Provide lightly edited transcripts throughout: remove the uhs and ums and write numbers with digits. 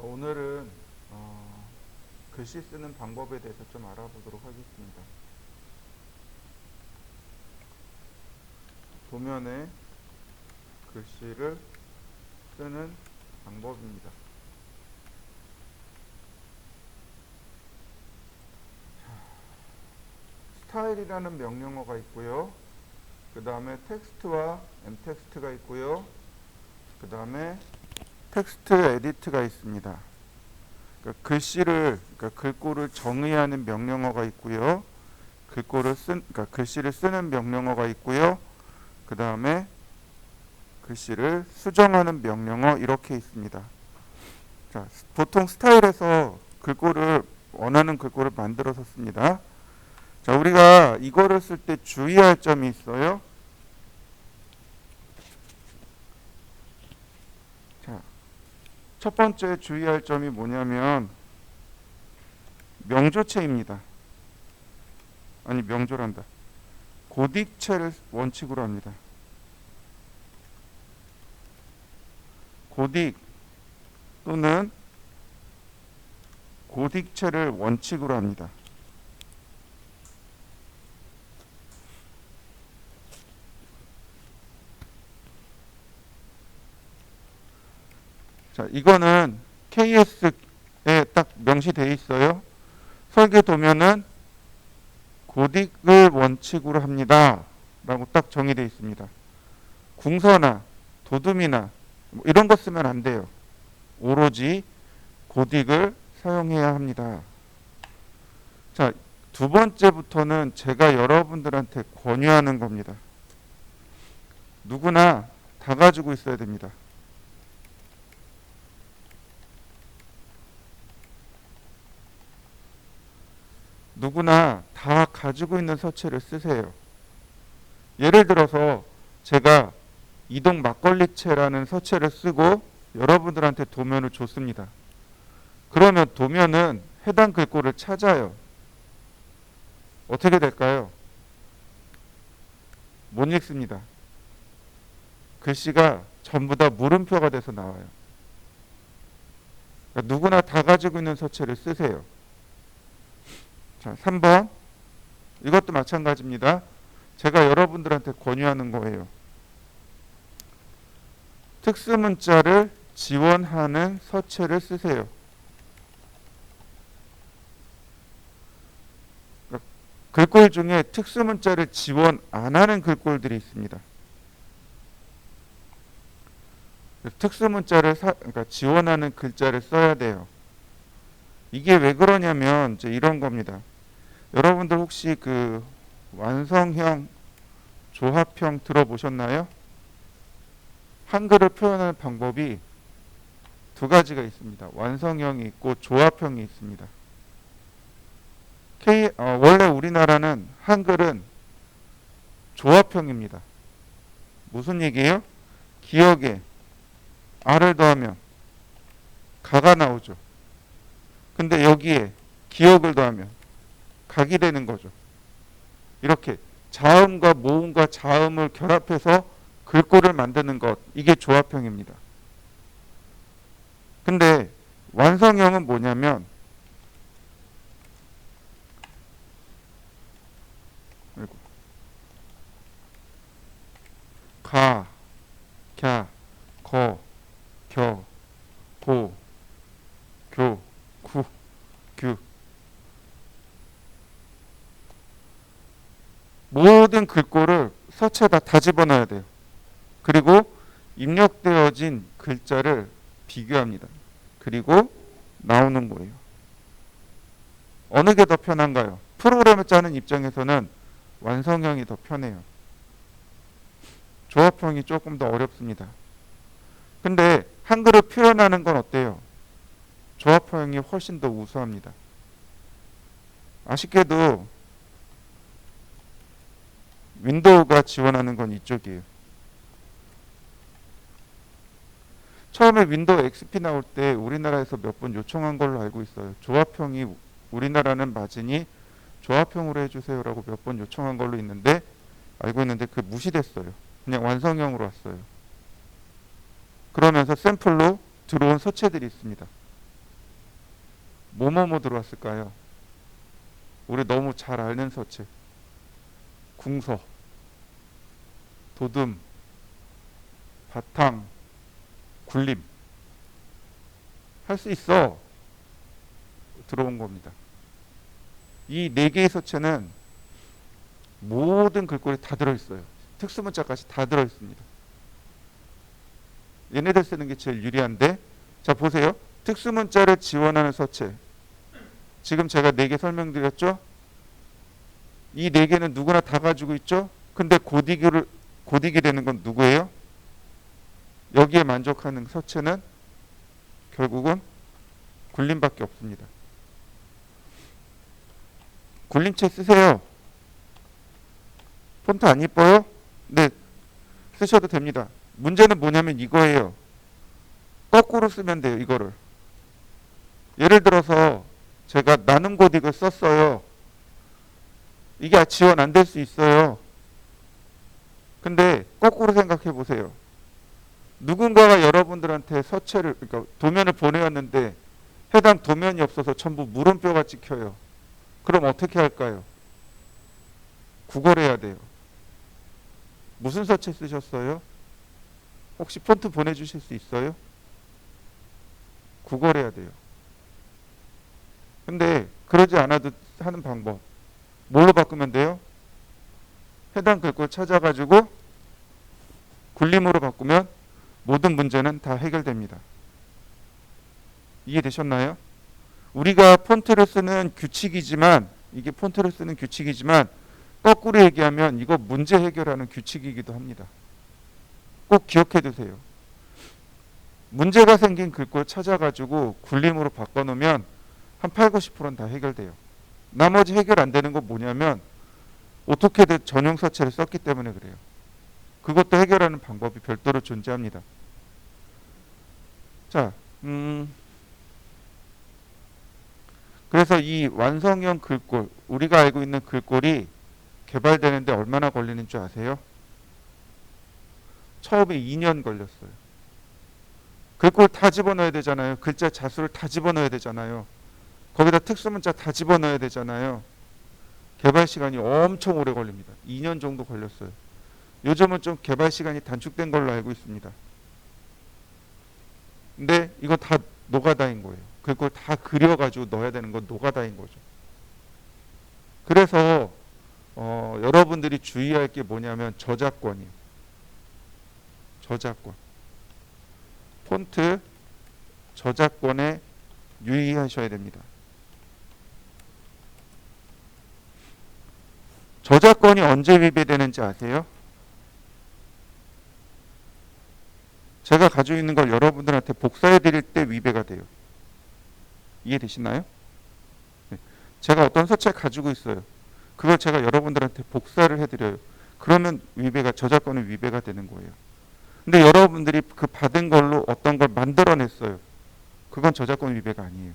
오늘은 글씨 쓰는 방법에 대해서 좀 알아보도록 하겠습니다. 도면에 글씨를 쓰는 방법입니다. 스타일이라는 명령어가 있고요. 그 다음에 텍스트와 엠텍스트가 있고요. 그 다음에 텍스트 에디트가 있습니다. 그러니까 글꼴을 정의하는 명령어가 있고요. 그러니까 글씨를 쓰는 명령어가 있고요. 그 다음에 글씨를 수정하는 명령어 이렇게 있습니다. 자, 보통 스타일에서 원하는 글꼴을 만들어서 씁니다. 자, 우리가 이거를 쓸 때 주의할 점이 있어요. 자, 첫 번째 주의할 점이 뭐냐면 명조체입니다. 아니, 명조란다. 고딕체를 원칙으로 합니다. 고딕 또는 고딕체를 원칙으로 합니다. 자, 이거는 KS에 딱 명시되어 있어요. 설계 도면은 고딕을 원칙으로 합니다. 라고 딱 정의되어 있습니다. 궁서나 도둠이나 뭐 이런 거 쓰면 안 돼요. 오로지 고딕을 사용해야 합니다. 자, 두 번째부터는 제가 여러분들한테 권유하는 겁니다. 누구나 다 가지고 있어야 됩니다. 누구나 다 가지고 있는 서체를 쓰세요. 예를 들어서 제가 이동 막걸리채라는 서체를 쓰고 여러분들한테 도면을 줬습니다. 그러면 도면은 해당 글꼴을 찾아요. 어떻게 될까요? 못 읽습니다. 글씨가 전부 다 물음표가 돼서 나와요. 그러니까 누구나 다 가지고 있는 서체를 쓰세요. 자, 3번. 이것도 마찬가지입니다. 제가 여러분들한테 권유하는 거예요. 특수문자를 지원하는 서체를 쓰세요. 그러니까 글꼴 중에 특수문자를 지원 안 하는 글꼴들이 있습니다. 특수문자를 그러니까 지원하는 글자를 써야 돼요. 이게 왜 그러냐면 이제 이런 겁니다. 여러분들 혹시 그 완성형, 조합형 들어보셨나요? 한글을 표현하는 방법이 두 가지가 있습니다. 완성형이 있고 조합형이 있습니다. 원래 우리나라는 한글은 조합형입니다. 무슨 얘기예요? 기역에 아를 더하면 가가 나오죠. 근데 여기에 기역을 더하면 각이 되는 거죠. 이렇게 자음과 모음과 자음을 결합해서 글꼴을 만드는 것, 이게 조합형입니다. 근데 완성형은 뭐냐면 가, 갸, 거, 겨, 고, 교, 구, 규. 모든 글꼴을 서체에다 다 집어넣어야 돼요. 그리고 입력되어진 글자를 비교합니다. 그리고 나오는 거예요. 어느 게 더 편한가요? 프로그램을 짜는 입장에서는 완성형이 더 편해요. 조합형이 조금 더 어렵습니다. 근데 한글을 표현하는 건 어때요? 조합형이 훨씬 더 우수합니다. 아쉽게도 윈도우가 지원하는 건 이쪽이에요. 처음에 윈도우 XP 나올 때 우리나라에서 몇 번 요청한 걸로 알고 있어요. 조합형이 우리나라는 맞으니 조합형으로 해주세요라고 몇 번 요청한 걸로 알고 있는데 그 무시됐어요. 그냥 완성형으로 왔어요. 그러면서 샘플로 들어온 서체들이 있습니다. 뭐뭐뭐 들어왔을까요? 우리 너무 잘 아는 서체. 궁서, 도듬, 바탕, 굴림. 할 수 있어. 들어온 겁니다. 이 네 개의 서체는 모든 글꼴이 다 들어있어요. 특수문자까지 다 들어있습니다. 얘네들 쓰는 게 제일 유리한데, 자 보세요. 특수문자를 지원하는 서체. 지금 제가 네 개 설명드렸죠? 이 네 개는 누구나 다 가지고 있죠? 근데 고딕이 되는 건 누구예요? 여기에 만족하는 서체는 결국은 굴림밖에 없습니다. 굴림체 쓰세요. 폰트 안 이뻐요? 네, 쓰셔도 됩니다. 문제는 뭐냐면 이거예요. 거꾸로 쓰면 돼요, 이거를. 예를 들어서 제가 나눔 고딕을 썼어요. 이게 지원 안 될 수 있어요. 근데 거꾸로 생각해 보세요. 누군가가 여러분들한테 서체를, 그러니까 도면을 보내왔는데 해당 도면이 없어서 전부 물음표가 찍혀요. 그럼 어떻게 할까요? 구걸해야 돼요. 무슨 서체 쓰셨어요? 혹시 폰트 보내주실 수 있어요? 구걸해야 돼요. 근데 그러지 않아도 하는 방법. 뭘로 바꾸면 돼요? 해당 글꼴 찾아가지고 굴림으로 바꾸면 모든 문제는 다 해결됩니다. 이해되셨나요? 우리가 폰트를 쓰는 규칙이지만, 이게 폰트를 쓰는 규칙이지만 거꾸로 얘기하면 이거 문제 해결하는 규칙이기도 합니다. 꼭 기억해 두세요. 문제가 생긴 글꼴 찾아가지고 굴림으로 바꿔놓으면 한 8, 90%는 다 해결돼요. 나머지 해결 안 되는 건 뭐냐면 어떻게든 전용 서체를 썼기 때문에 그래요. 그것도 해결하는 방법이 별도로 존재합니다. 자, 그래서 이 완성형 글꼴, 우리가 알고 있는 글꼴이 개발되는데 얼마나 걸리는 줄 아세요? 처음에 2년 걸렸어요. 글꼴 다 집어넣어야 되잖아요. 글자 자수를 다 집어넣어야 되잖아요. 거기다 특수문자 다 집어넣어야 되잖아요. 개발 시간이 엄청 오래 걸립니다. 2년 정도 걸렸어요. 요즘은 좀 개발 시간이 단축된 걸로 알고 있습니다. 근데 이거 다 노가다인 거예요. 그걸 다 그려가지고 넣어야 되는 건 노가다인 거죠. 그래서 여러분들이 주의할 게 뭐냐면 저작권이에요. 저작권. 폰트 저작권에 유의하셔야 됩니다. 저작권이 언제 위배되는지 아세요? 제가 가지고 있는 걸 여러분들한테 복사해 드릴 때 위배가 돼요. 이해되시나요? 네. 제가 어떤 서체를 가지고 있어요. 그걸 제가 여러분들한테 복사를 해드려요. 그러면 저작권의 위배가 되는 거예요. 근데 여러분들이 그 받은 걸로 어떤 걸 만들어냈어요. 그건 저작권 위배가 아니에요.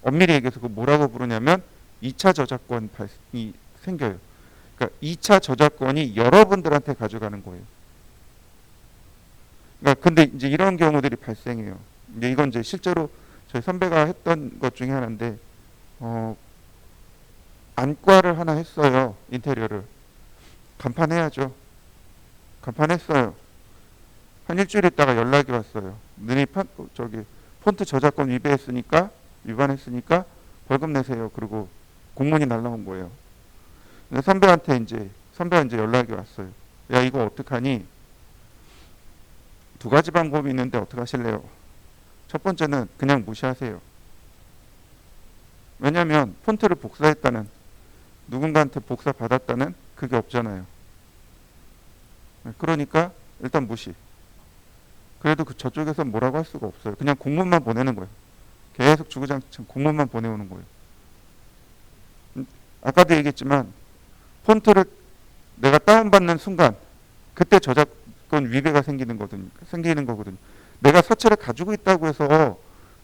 엄밀히 얘기해서 그 뭐라고 부르냐면 2차 저작권이 생겨요. 그러니까 2차 저작권이 여러분들한테 가져가는 거예요. 그러니까 근데 이제 이런 경우들이 발생해요. 이제 이건 이제 실제로 저희 선배가 했던 것 중에 하나인데, 안과를 하나 했어요. 인테리어를. 간판해야죠. 간판했어요. 한 일주일 있다가 연락이 왔어요. 너네 폰트 저작권 위반했으니까 벌금 내세요. 그리고 공문이 날라온 거예요. 선배가 이제 연락이 왔어요. 야, 이거 어떡하니? 두 가지 방법이 있는데 어떡하실래요? 첫 번째는 그냥 무시하세요. 왜냐하면 폰트를 복사했다는, 누군가한테 복사 받았다는 그게 없잖아요. 그러니까 일단 무시. 그래도 저쪽에서 뭐라고 할 수가 없어요. 그냥 공문만 보내는 거예요. 계속 주구장창 공문만 보내오는 거예요. 아까도 얘기했지만 폰트를 내가 다운받는 순간 그때 저작권 위배가 생기는 거거든요. 내가 서체를 가지고 있다고 해서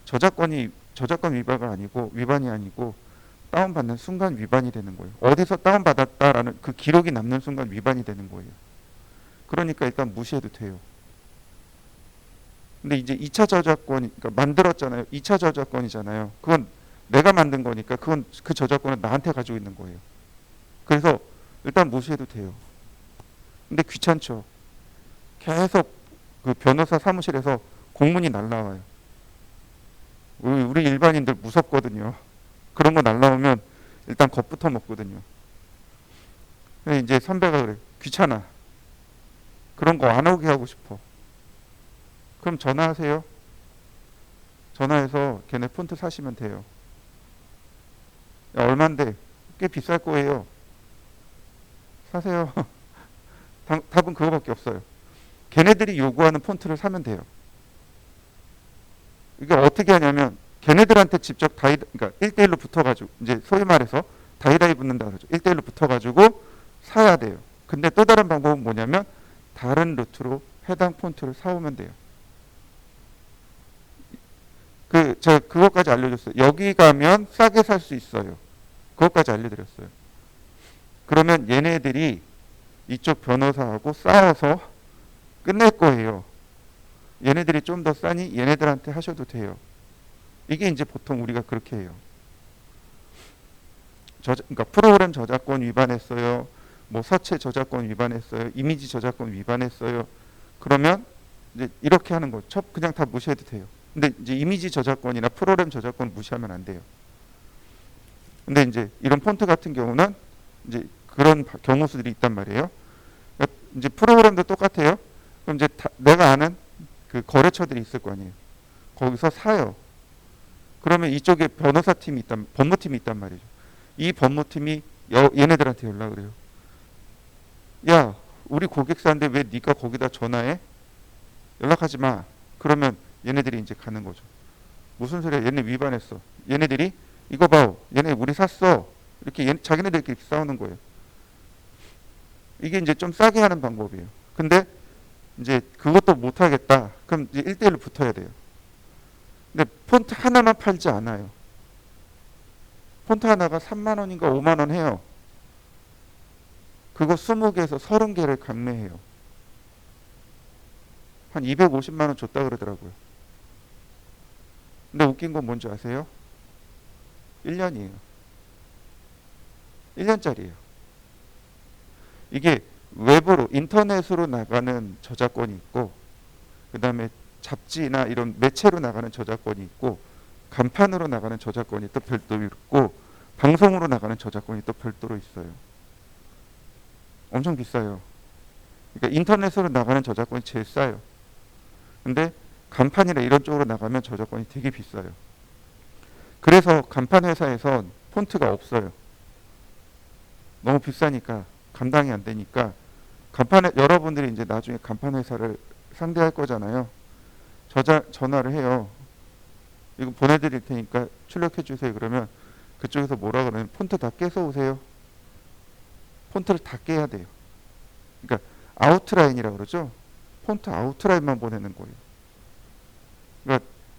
저작권 위반이 아니고 다운받는 순간 위반이 되는 거예요. 어디서 다운받았다라는 그 기록이 남는 순간 위반이 되는 거예요. 그러니까 일단 무시해도 돼요. 근데 이제 2차 저작권, 그러니까 만들었잖아요. 2차 저작권이잖아요. 그건 내가 만든 거니까 그건 그 저작권은 나한테 가지고 있는 거예요. 그래서 일단 무시해도 돼요. 근데 귀찮죠. 계속 그 변호사 사무실에서 공문이 날라와요. 우리 일반인들 무섭거든요. 그런 거 날라오면 일단 겁부터 먹거든요. 근데 이제 선배가 그래. 귀찮아. 그런 거 안 오게 하고 싶어. 그럼 전화하세요. 전화해서 걔네 폰트 사시면 돼요. 야, 얼만데? 꽤 비쌀 거예요. 사세요. 답은 그거밖에 없어요. 걔네들이 요구하는 폰트를 사면 돼요. 이게 어떻게 하냐면 걔네들한테 직접 그러니까 1대1로 붙어가지고 이제 소위 말해서 다이다이 붙는다 그러죠. 1대1로 붙어가지고 사야 돼요. 근데 또 다른 방법은 뭐냐면 다른 루트로 해당 폰트를 사오면 돼요. 제가 그것까지 알려줬어요. 여기 가면 싸게 살 수 있어요. 그것까지 알려드렸어요. 그러면 얘네들이 이쪽 변호사하고 싸워서 끝낼 거예요. 얘네들이 좀 더 싸니 얘네들한테 하셔도 돼요. 이게 이제 보통 우리가 그렇게 해요. 그러니까 프로그램 저작권 위반했어요. 뭐 서체 저작권 위반했어요. 이미지 저작권 위반했어요. 그러면 이제 이렇게 하는 거. 그냥 다 무시해도 돼요. 근데 이제 이미지 저작권이나 프로그램 저작권 무시하면 안 돼요. 근데 이제 이런 폰트 같은 경우는 이제 그런 경우 수들이 있단 말이에요. 이제 프로그램도 똑같아요. 그럼 이제 내가 아는 그 거래처들이 있을 거 아니에요. 거기서 사요. 그러면 이쪽에 법무팀이 있단 말이죠. 이 법무팀이 얘네들한테 연락을 해요. 야, 우리 고객사인데 왜 네가 거기다 전화해? 연락하지 마. 그러면 얘네들이 이제 가는 거죠. 무슨 소리야? 얘네 위반했어. 얘네들이 이거 봐. 얘네 우리 샀어. 이렇게 자기네들끼리 싸우는 거예요. 이게 이제 좀 싸게 하는 방법이에요. 근데 이제 그것도 못 하겠다. 그럼 이제 1대1로 붙어야 돼요. 근데 폰트 하나만 팔지 않아요. 폰트 하나가 3만 원인가 5만 원 해요. 그거 20개에서 30개를 강매해요. 한 250만 원 줬다 그러더라고요. 근데 웃긴 건 뭔지 아세요? 1년이에요. 1년짜리예요. 이게 웹으로 인터넷으로 나가는 저작권이 있고 그 다음에 잡지나 이런 매체로 나가는 저작권이 있고 간판으로 나가는 저작권이 또 별도로 있고 방송으로 나가는 저작권이 또 별도로 있어요. 엄청 비싸요. 그러니까 인터넷으로 나가는 저작권이 제일 싸요. 근데 간판이나 이런 쪽으로 나가면 저작권이 되게 비싸요. 그래서 간판 회사에선 폰트가 없어요. 너무 비싸니까 감당이 안 되니까 여러분들이 이제 나중에 간판 회사를 상대할 거잖아요. 전화를 해요. 이거 보내드릴 테니까 출력해 주세요. 그러면 그쪽에서 뭐라 그러면 폰트 다 깨서 오세요. 폰트를 다 깨야 돼요. 그러니까 아웃라인이라고 그러죠. 폰트 아웃라인만 보내는 거예요.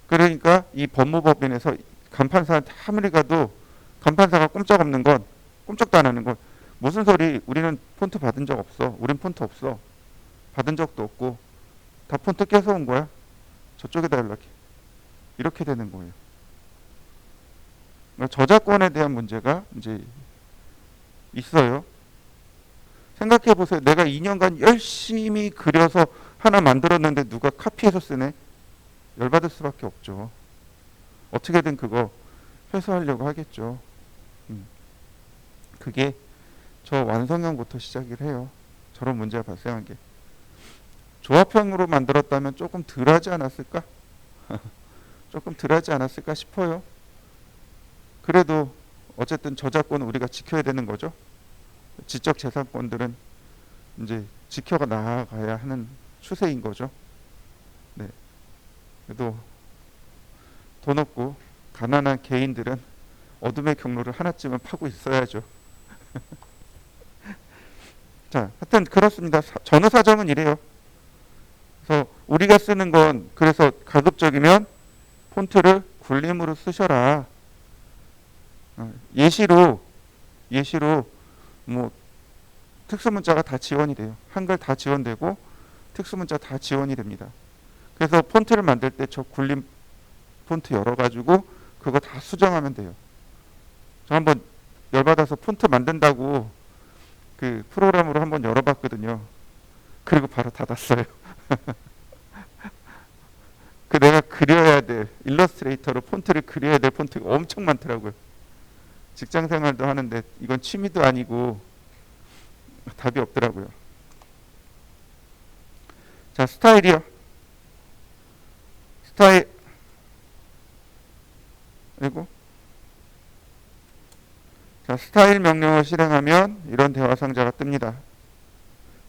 그러니까 이 법무법인에서 간판사한테 아무리 가도 간판사가 꼼짝없는 건 꼼짝도 안 하는 건 무슨 소리? 우리는 폰트 받은 적 없어. 우린 폰트 없어. 받은 적도 없고 다 폰트 깨서 온 거야. 저쪽에다 연락해. 이렇게 되는 거예요. 그러니까 저작권에 대한 문제가 이제 있어요. 생각해 보세요. 내가 2년간 열심히 그려서 하나 만들었는데 누가 카피해서 쓰네. 열받을 수밖에 없죠. 어떻게든 그거 회수하려고 하겠죠. 그게 저 완성형부터 시작을 해요. 저런 문제가 발생한 게. 조합형으로 만들었다면 조금 덜 하지 않았을까? 조금 덜 하지 않았을까 싶어요. 그래도 어쨌든 저작권은 우리가 지켜야 되는 거죠. 지적 재산권들은 이제 지켜가 나아가야 하는 추세인 거죠. 네. 그래도 돈 없고 가난한 개인들은 어둠의 경로를 하나쯤은 파고 있어야죠. 자, 하여튼 그렇습니다. 전후 사정은 이래요. 그래서 우리가 쓰는 건 그래서 가급적이면 폰트를 굴림으로 쓰셔라. 예시로 뭐 특수문자가 다 지원이 돼요. 한글 다 지원되고 특수문자 다 지원이 됩니다. 그래서 폰트를 만들 때 저 굴림 폰트 열어가지고 그거 다 수정하면 돼요. 저 한번 열받아서 폰트 만든다고 그 프로그램으로 한번 열어봤거든요. 그리고 바로 닫았어요. 그 내가 그려야 될 일러스트레이터로 폰트를 그려야 될 폰트가 엄청 많더라고요. 직장 생활도 하는데 이건 취미도 아니고 답이 없더라고요. 자, 스타일이요. 스타일, 그리고 자, 스타일 명령을 실행하면 이런 대화 상자가 뜹니다.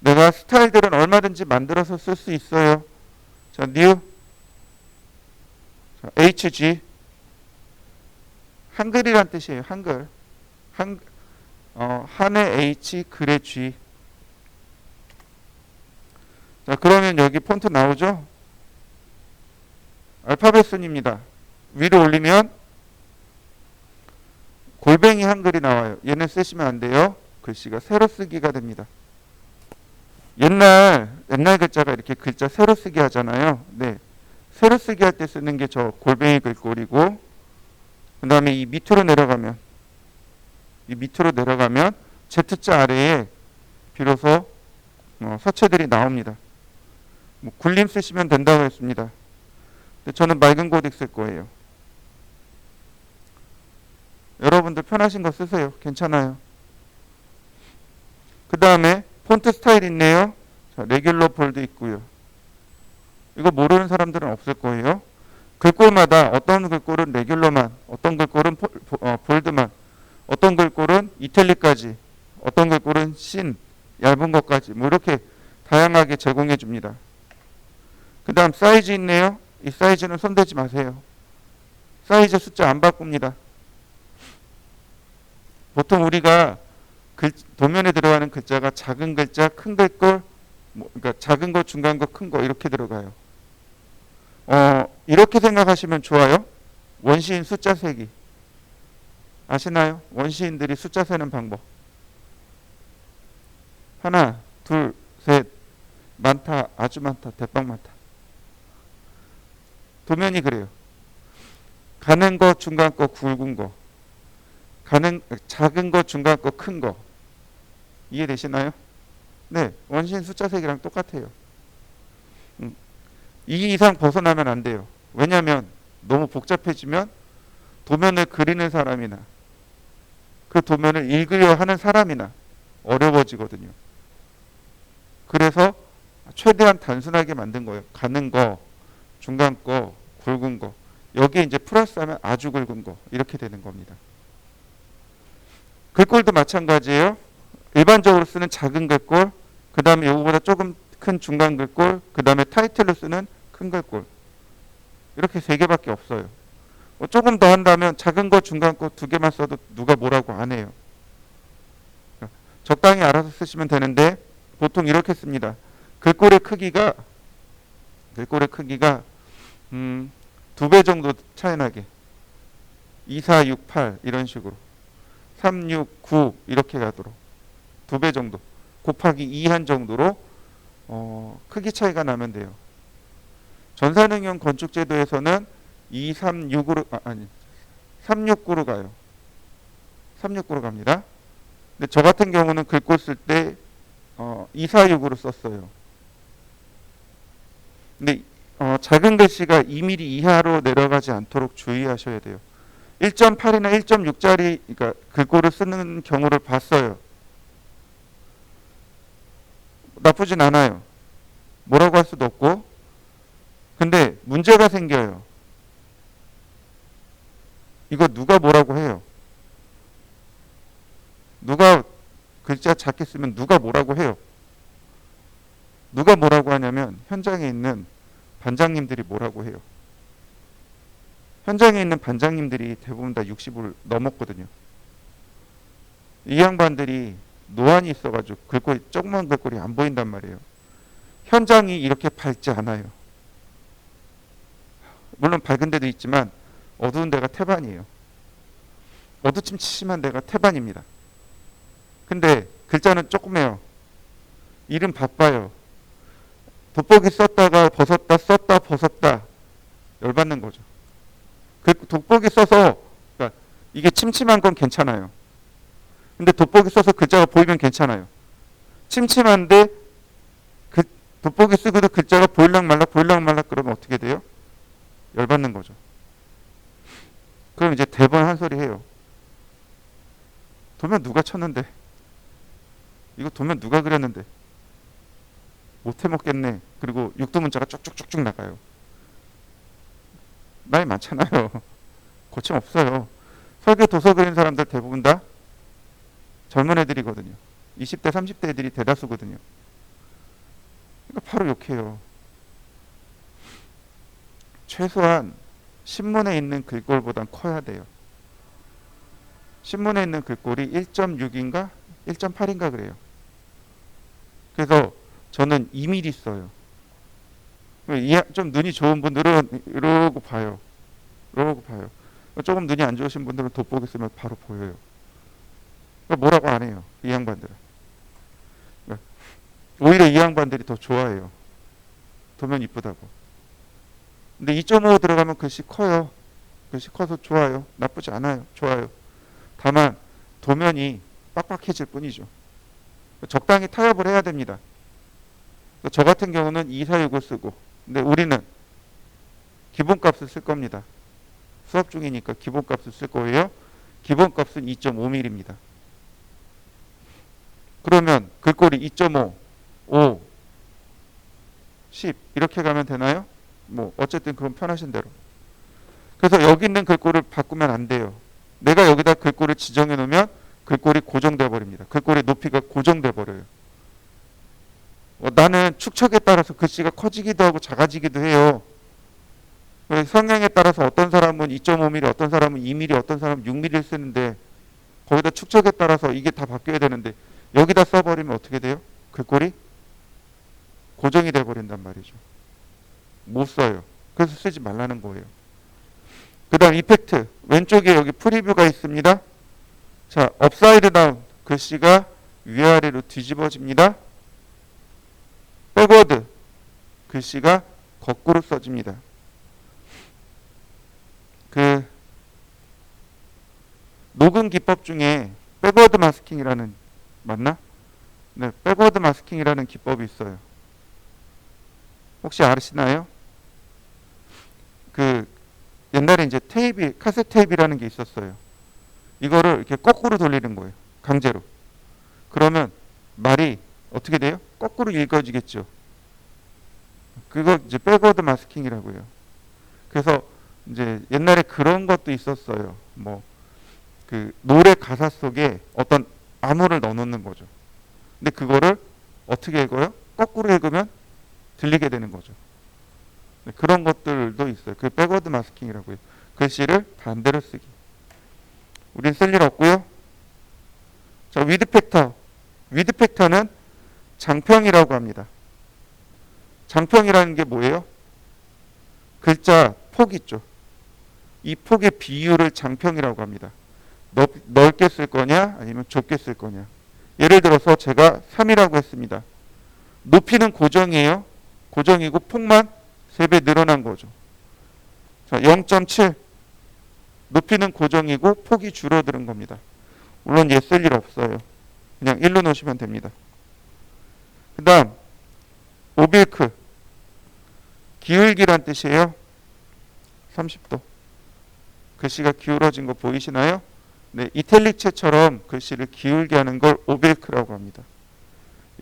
내가 스타일들은 얼마든지 만들어서 쓸 수 있어요. 자, new, 자, HG, 한글이란 뜻이에요. 한글. 한의 H, 글의 G. 자, 그러면 여기 폰트 나오죠? 알파벳 순입니다. 위로 올리면 골뱅이 한글이 나와요. 얘는 쓰시면 안 돼요. 글씨가 세로 쓰기가 됩니다. 옛날 글자가 이렇게 글자 세로 쓰기 하잖아요. 네. 세로 쓰기 할 때 쓰는 게 저 골뱅이 글꼴이고, 그 다음에 이 밑으로 내려가면 Z자 아래에 비로소 서체들이 나옵니다. 뭐 굴림 쓰시면 된다고 했습니다. 근데 저는 맑은 고딕 쓸 거예요. 여러분들 편하신 거 쓰세요. 괜찮아요. 그 다음에 폰트 스타일 있네요. 자, 레귤러 볼드 있고요. 이거 모르는 사람들은 없을 거예요. 글꼴마다 어떤 글꼴은 레귤러만, 어떤 글꼴은 볼드만, 어떤 글꼴은 이탈릭까지, 어떤 글꼴은 씬, 얇은 것까지 뭐 이렇게 다양하게 제공해 줍니다. 그 다음 사이즈 있네요. 이 사이즈는 손대지 마세요. 사이즈 숫자 안 바꿉니다. 보통 우리가 도면에 들어가는 글자가 작은 글자, 큰 글꼴, 그러니까 작은 거, 중간 거, 큰 거 이렇게 들어가요. 이렇게 생각하시면 좋아요. 원시인 숫자 세기. 아시나요? 원시인들이 숫자 세는 방법. 하나, 둘, 셋, 많다, 아주 많다, 대빵 많다. 도면이 그래요. 가는 거, 중간 거, 굵은 거. 작은 거, 중간 거, 큰 거. 이해되시나요? 네, 원시인 숫자 세기랑 똑같아요. 이 이상 벗어나면 안 돼요. 왜냐하면 너무 복잡해지면 도면을 그리는 사람이나 그 도면을 읽으려 하는 사람이나 어려워지거든요. 그래서 최대한 단순하게 만든 거예요. 가는 거, 중간 거, 굵은 거. 여기에 이제 플러스하면 아주 굵은 거 이렇게 되는 겁니다. 글꼴도 마찬가지예요. 일반적으로 쓰는 작은 글꼴, 그 다음에 이거보다 조금 큰 중간 글꼴, 그 다음에 타이틀로 쓰는 큰 글꼴. 이렇게 세 개밖에 없어요. 조금 더 한다면 작은 거, 중간 거 두 개만 써도 누가 뭐라고 안 해요. 적당히 알아서 쓰시면 되는데 보통 이렇게 씁니다. 글꼴의 크기가 2배 정도 차이 나게 2, 4, 6, 8 이런 식으로 3, 6, 9 이렇게 가도록 2배 정도 곱하기 2 한 정도로 크기 차이가 나면 돼요. 전산응용 건축제도에서는 2, 3, 6으로 3, 6, 9로 가요. 3, 6, 9로 갑니다. 근데 저 같은 경우는 글꼴 쓸 때 2, 4, 6으로 썼어요. 근데 작은 글씨가 2mm 이하로 내려가지 않도록 주의하셔야 돼요. 1.8이나 1.6짜리 그러니까 글꼴을 쓰는 경우를 봤어요. 나쁘진 않아요. 뭐라고 할 수도 없고. 근데 문제가 생겨요. 이거 누가 뭐라고 해요? 누가 글자 작게 쓰면 누가 뭐라고 해요? 누가 뭐라고 하냐면 현장에 있는 반장님들이 뭐라고 해요? 현장에 있는 반장님들이 대부분 다 60을 넘었거든요. 이 양반들이 노안이 있어가지고 글꼴이 조그만 글꼴이 안 보인단 말이에요. 현장이 이렇게 밝지 않아요. 물론 밝은 데도 있지만 어두운 데가 태반이에요. 어두침침한 데가 태반입니다. 근데 글자는 조그매요. 일은 바빠요. 돋보기 썼다가 벗었다, 썼다, 벗었다. 열받는 거죠. 그 돋보기 써서 그러니까 이게 침침한 건 괜찮아요. 근데 돋보기 써서 글자가 보이면 괜찮아요. 침침한데 그 돋보기 쓰고도 글자가 보일락 말락 그러면 어떻게 돼요? 열받는 거죠. 그럼 이제 대번 한 소리 해요. 도면 누가 쳤는데? 이거 도면 누가 그렸는데? 못 해먹겠네. 그리고 육두문자가 쭉쭉쭉쭉 나가요. 나이 많잖아요. 고침 없어요. 설계 도서 그린 사람들 대부분 다 젊은 애들이거든요. 20대, 30대 애들이 대다수거든요. 그러니까 바로 욕해요. 최소한 신문에 있는 글꼴보단 커야 돼요. 신문에 있는 글꼴이 1.6인가 1.8인가 그래요. 그래서 저는 2mm 써요. 좀 눈이 좋은 분들은 이러고 봐요. 이러고 봐요. 조금 눈이 안 좋으신 분들은 돋보기 쓰면 바로 보여요. 뭐라고 안 해요. 이 양반들은. 오히려 이 양반들이 더 좋아해요. 도면 이쁘다고. 근데 2.5 들어가면 글씨 커요. 글씨 커서 좋아요. 나쁘지 않아요. 좋아요. 다만 도면이 빡빡해질 뿐이죠. 적당히 타협을 해야 됩니다. 저 같은 경우는 2465 쓰고, 근데 우리는 기본값을 쓸 겁니다. 수업 중이니까 기본값을 쓸 거예요. 기본값은 2.5mm입니다. 그러면 글꼴이 2.5, 5, 10 이렇게 가면 되나요? 뭐 어쨌든 그건 편하신 대로. 그래서 여기 있는 글꼴을 바꾸면 안 돼요. 내가 여기다 글꼴을 지정해 놓으면 글꼴이 고정돼 버립니다. 글꼴의 높이가 고정돼 버려요. 나는 축척에 따라서 글씨가 커지기도 하고 작아지기도 해요. 성향에 따라서 어떤 사람은 2.5mm, 어떤 사람은 2mm, 어떤 사람은 6mm를 쓰는데 거기다 축척에 따라서 이게 다 바뀌어야 되는데 여기다 써버리면 어떻게 돼요? 글꼴이 고정이 돼버린단 말이죠. 못 써요. 그래서 쓰지 말라는 거예요. 그 다음 이펙트. 왼쪽에 여기 프리뷰가 있습니다. 자, 업사이드 다운. 글씨가 위아래로 뒤집어집니다. 백워드. 글씨가 거꾸로 써집니다. 그 녹음 기법 중에 백워드 마스킹이라는 맞나? 네, 백워드 마스킹이라는 기법이 있어요. 혹시 아시나요? 그 옛날에 이제 테이프, 카세트 테이프라는 게 있었어요. 이거를 이렇게 거꾸로 돌리는 거예요. 강제로. 그러면 말이 어떻게 돼요? 거꾸로 읽어지겠죠. 그거 이제 백워드 마스킹이라고 해요. 그래서 이제 옛날에 그런 것도 있었어요. 뭐 그 노래 가사 속에 어떤 암호를 넣어놓는 거죠. 근데 그거를 어떻게 읽어요? 거꾸로 읽으면 들리게 되는 거죠. 네, 그런 것들도 있어요. 그 백워드 마스킹이라고 해요. 글씨를 반대로 쓰기. 우린 쓸 일 없고요. 자, 위드 팩터. 위드 팩터는 장평이라고 합니다. 장평이라는 게 뭐예요? 글자 폭 있죠. 이 폭의 비율을 장평이라고 합니다. 넓게 쓸 거냐 아니면 좁게 쓸 거냐. 예를 들어서 제가 3이라고 했습니다. 높이는 고정이에요. 고정이고 폭만 3배 늘어난 거죠. 자, 0.7 높이는 고정이고 폭이 줄어드는 겁니다. 물론 얘 쓸 일 없어요. 그냥 1로 놓으시면 됩니다. 그 다음 오빌크 기울기란 뜻이에요. 30도. 글씨가 기울어진 거 보이시나요? 네, 이탈릭체처럼 글씨를 기울게 하는 걸 오빌크라고 합니다.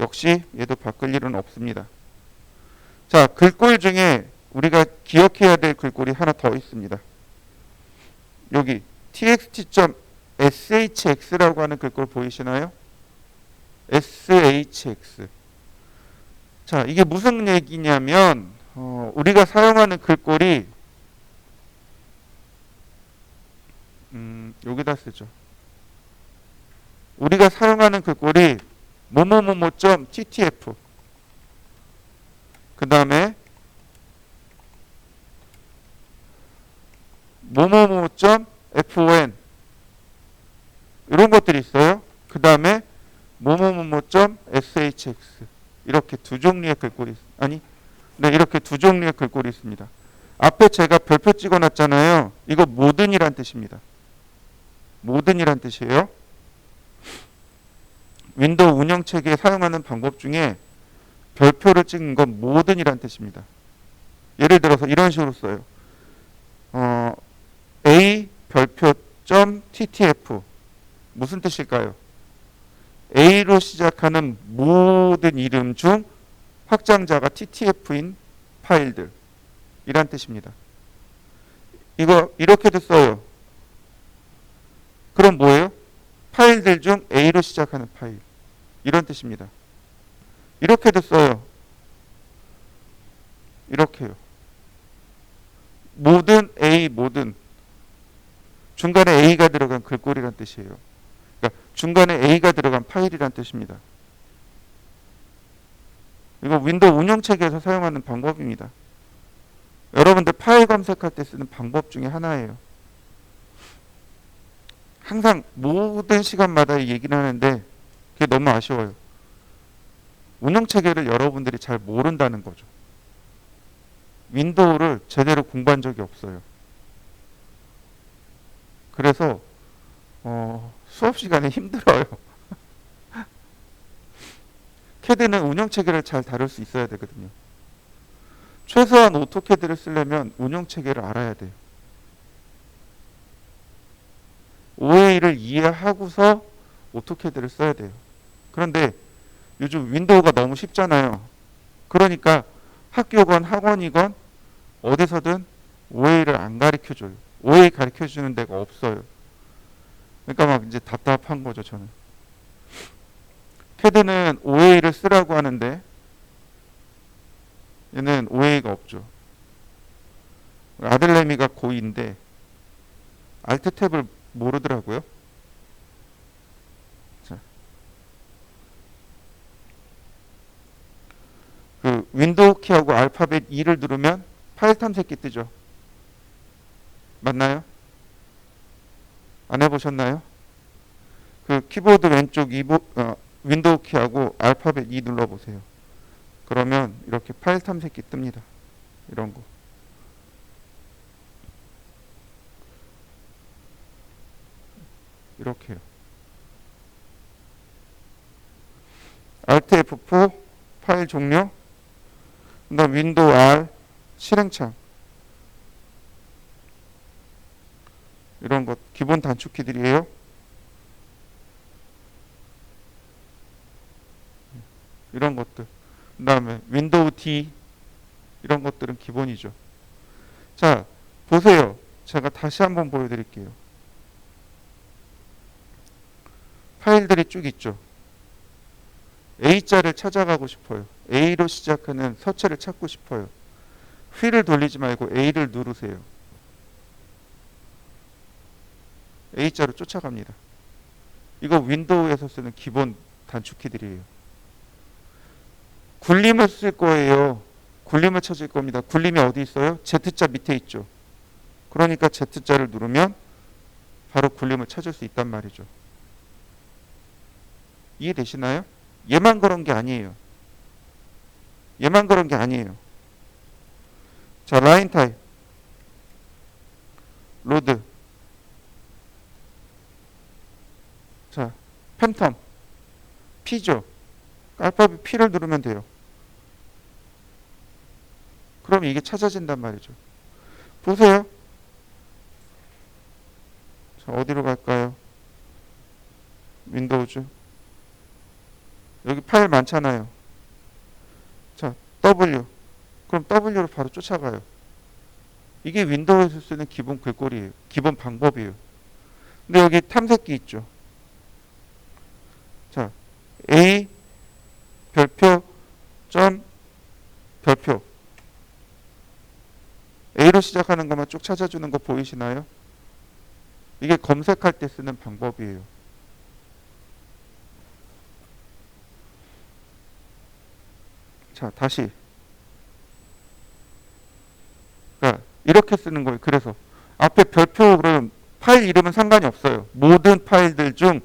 역시 얘도 바꿀 일은 없습니다. 자, 글꼴 중에 우리가 기억해야 될 글꼴이 하나 더 있습니다. 여기 txt.shx라고 하는 글꼴 보이시나요? shx. 자, 이게 무슨 얘기냐면 우리가 사용하는 글꼴이 여기다 쓰죠. 우리가 사용하는 글꼴이 뭐뭐뭐뭐.ttf 그 다음에 뭐뭐뭐.fon 이런 것들이 있어요. 그 다음에 뭐뭐뭐뭐.shx 이렇게 두 종류의 글꼴이 이렇게 두 종류의 글꼴이 있습니다. 앞에 제가 별표 찍어놨잖아요. 이거 모든이란 뜻입니다. 모든이란 뜻이에요. 윈도우 운영체계에 사용하는 방법 중에 별표를 찍는 건 모든이란 뜻입니다. 예를 들어서 이런 식으로 써요. A 별표 점 ttf 무슨 뜻일까요? A로 시작하는 모든 이름 중 확장자가 ttf인 파일들 이란 뜻입니다. 이거 이렇게도 써요. 그럼 뭐예요? 파일들 중 A로 시작하는 파일 이런 뜻입니다. 이렇게도 써요. 이렇게요. 모든 A 모든 중간에 A가 들어간 글꼴이란 뜻이에요. 그러니까 중간에 A가 들어간 파일이란 뜻입니다. 이거 윈도우 운영체계에서 사용하는 방법입니다. 여러분들 파일 검색할 때 쓰는 방법 중에 하나예요. 항상 모든 시간마다 이 얘기를 하는데 그게 너무 아쉬워요. 운영체계를 여러분들이 잘 모른다는 거죠. 윈도우를 제대로 공부한 적이 없어요. 그래서 수업 시간에 힘들어요. 캐드는 운영체계를 잘 다룰 수 있어야 되거든요. 최소한 오토캐드를 쓰려면 운영체계를 알아야 돼요. OA를 이해하고서 오토캐드를 써야 돼요. 그런데 요즘 윈도우가 너무 쉽잖아요. 그러니까 학교건 학원이건 어디서든 OA를 안 가르쳐줘요. OA 가르쳐주는 데가 없어요. 그러니까 막 이제 답답한 거죠, 저는. 캐드는 OA를 쓰라고 하는데 얘는 OA가 없죠. 아들내미가 고2인데 알트 탭을 모르더라고요. 자, 그 윈도우 키하고 알파벳 E를 누르면 파일 탐색기 뜨죠. 맞나요? 안 해보셨나요? 그 키보드 왼쪽 윈도우 키하고 알파벳 E 눌러보세요. 그러면 이렇게 파일 탐색기 뜹니다. 이런 거. 이렇게요. Alt F4 파일 종료. 그다음 윈도우 R 실행창. 이런 것 기본 단축키들이에요. 이런 것들. 그 다음에 윈도우 D 이런 것들은 기본이죠. 자, 보세요. 제가 다시 한번 보여드릴게요. 파일들이 쭉 있죠. A자를 찾아가고 싶어요. A로 시작하는 서체를 찾고 싶어요. 휠을 돌리지 말고 A를 누르세요. A자로 쫓아갑니다. 이거 윈도우에서 쓰는 기본 단축키들이에요. 굴림을 쓸 거예요. 굴림을 찾을 겁니다. 굴림이 어디 있어요? Z자 밑에 있죠. 그러니까 Z자를 누르면 바로 굴림을 찾을 수 있단 말이죠. 이해되시나요? 얘만 그런 게 아니에요. 얘만 그런 게 아니에요. 자, 라인 타입. 로드. 자, 팬텀. P죠. 알파벳 P를 누르면 돼요. 그럼 이게 찾아진단 말이죠. 보세요. 자, 어디로 갈까요? 윈도우즈. 여기 파일 많잖아요. 자, W. 그럼 W로 바로 쫓아가요. 이게 윈도우에서 쓰는 기본 글꼴이에요. 기본 방법이에요. 근데 여기 탐색기 있죠. 자, A 별표 점 별표 A로 시작하는 것만 쭉 찾아주는 거 보이시나요? 이게 검색할 때 쓰는 방법이에요. 자, 다시. 그러니까 이렇게 쓰는 거예요. 그래서 앞에 별표 그러면 파일 이름은 상관이 없어요. 모든 파일들 중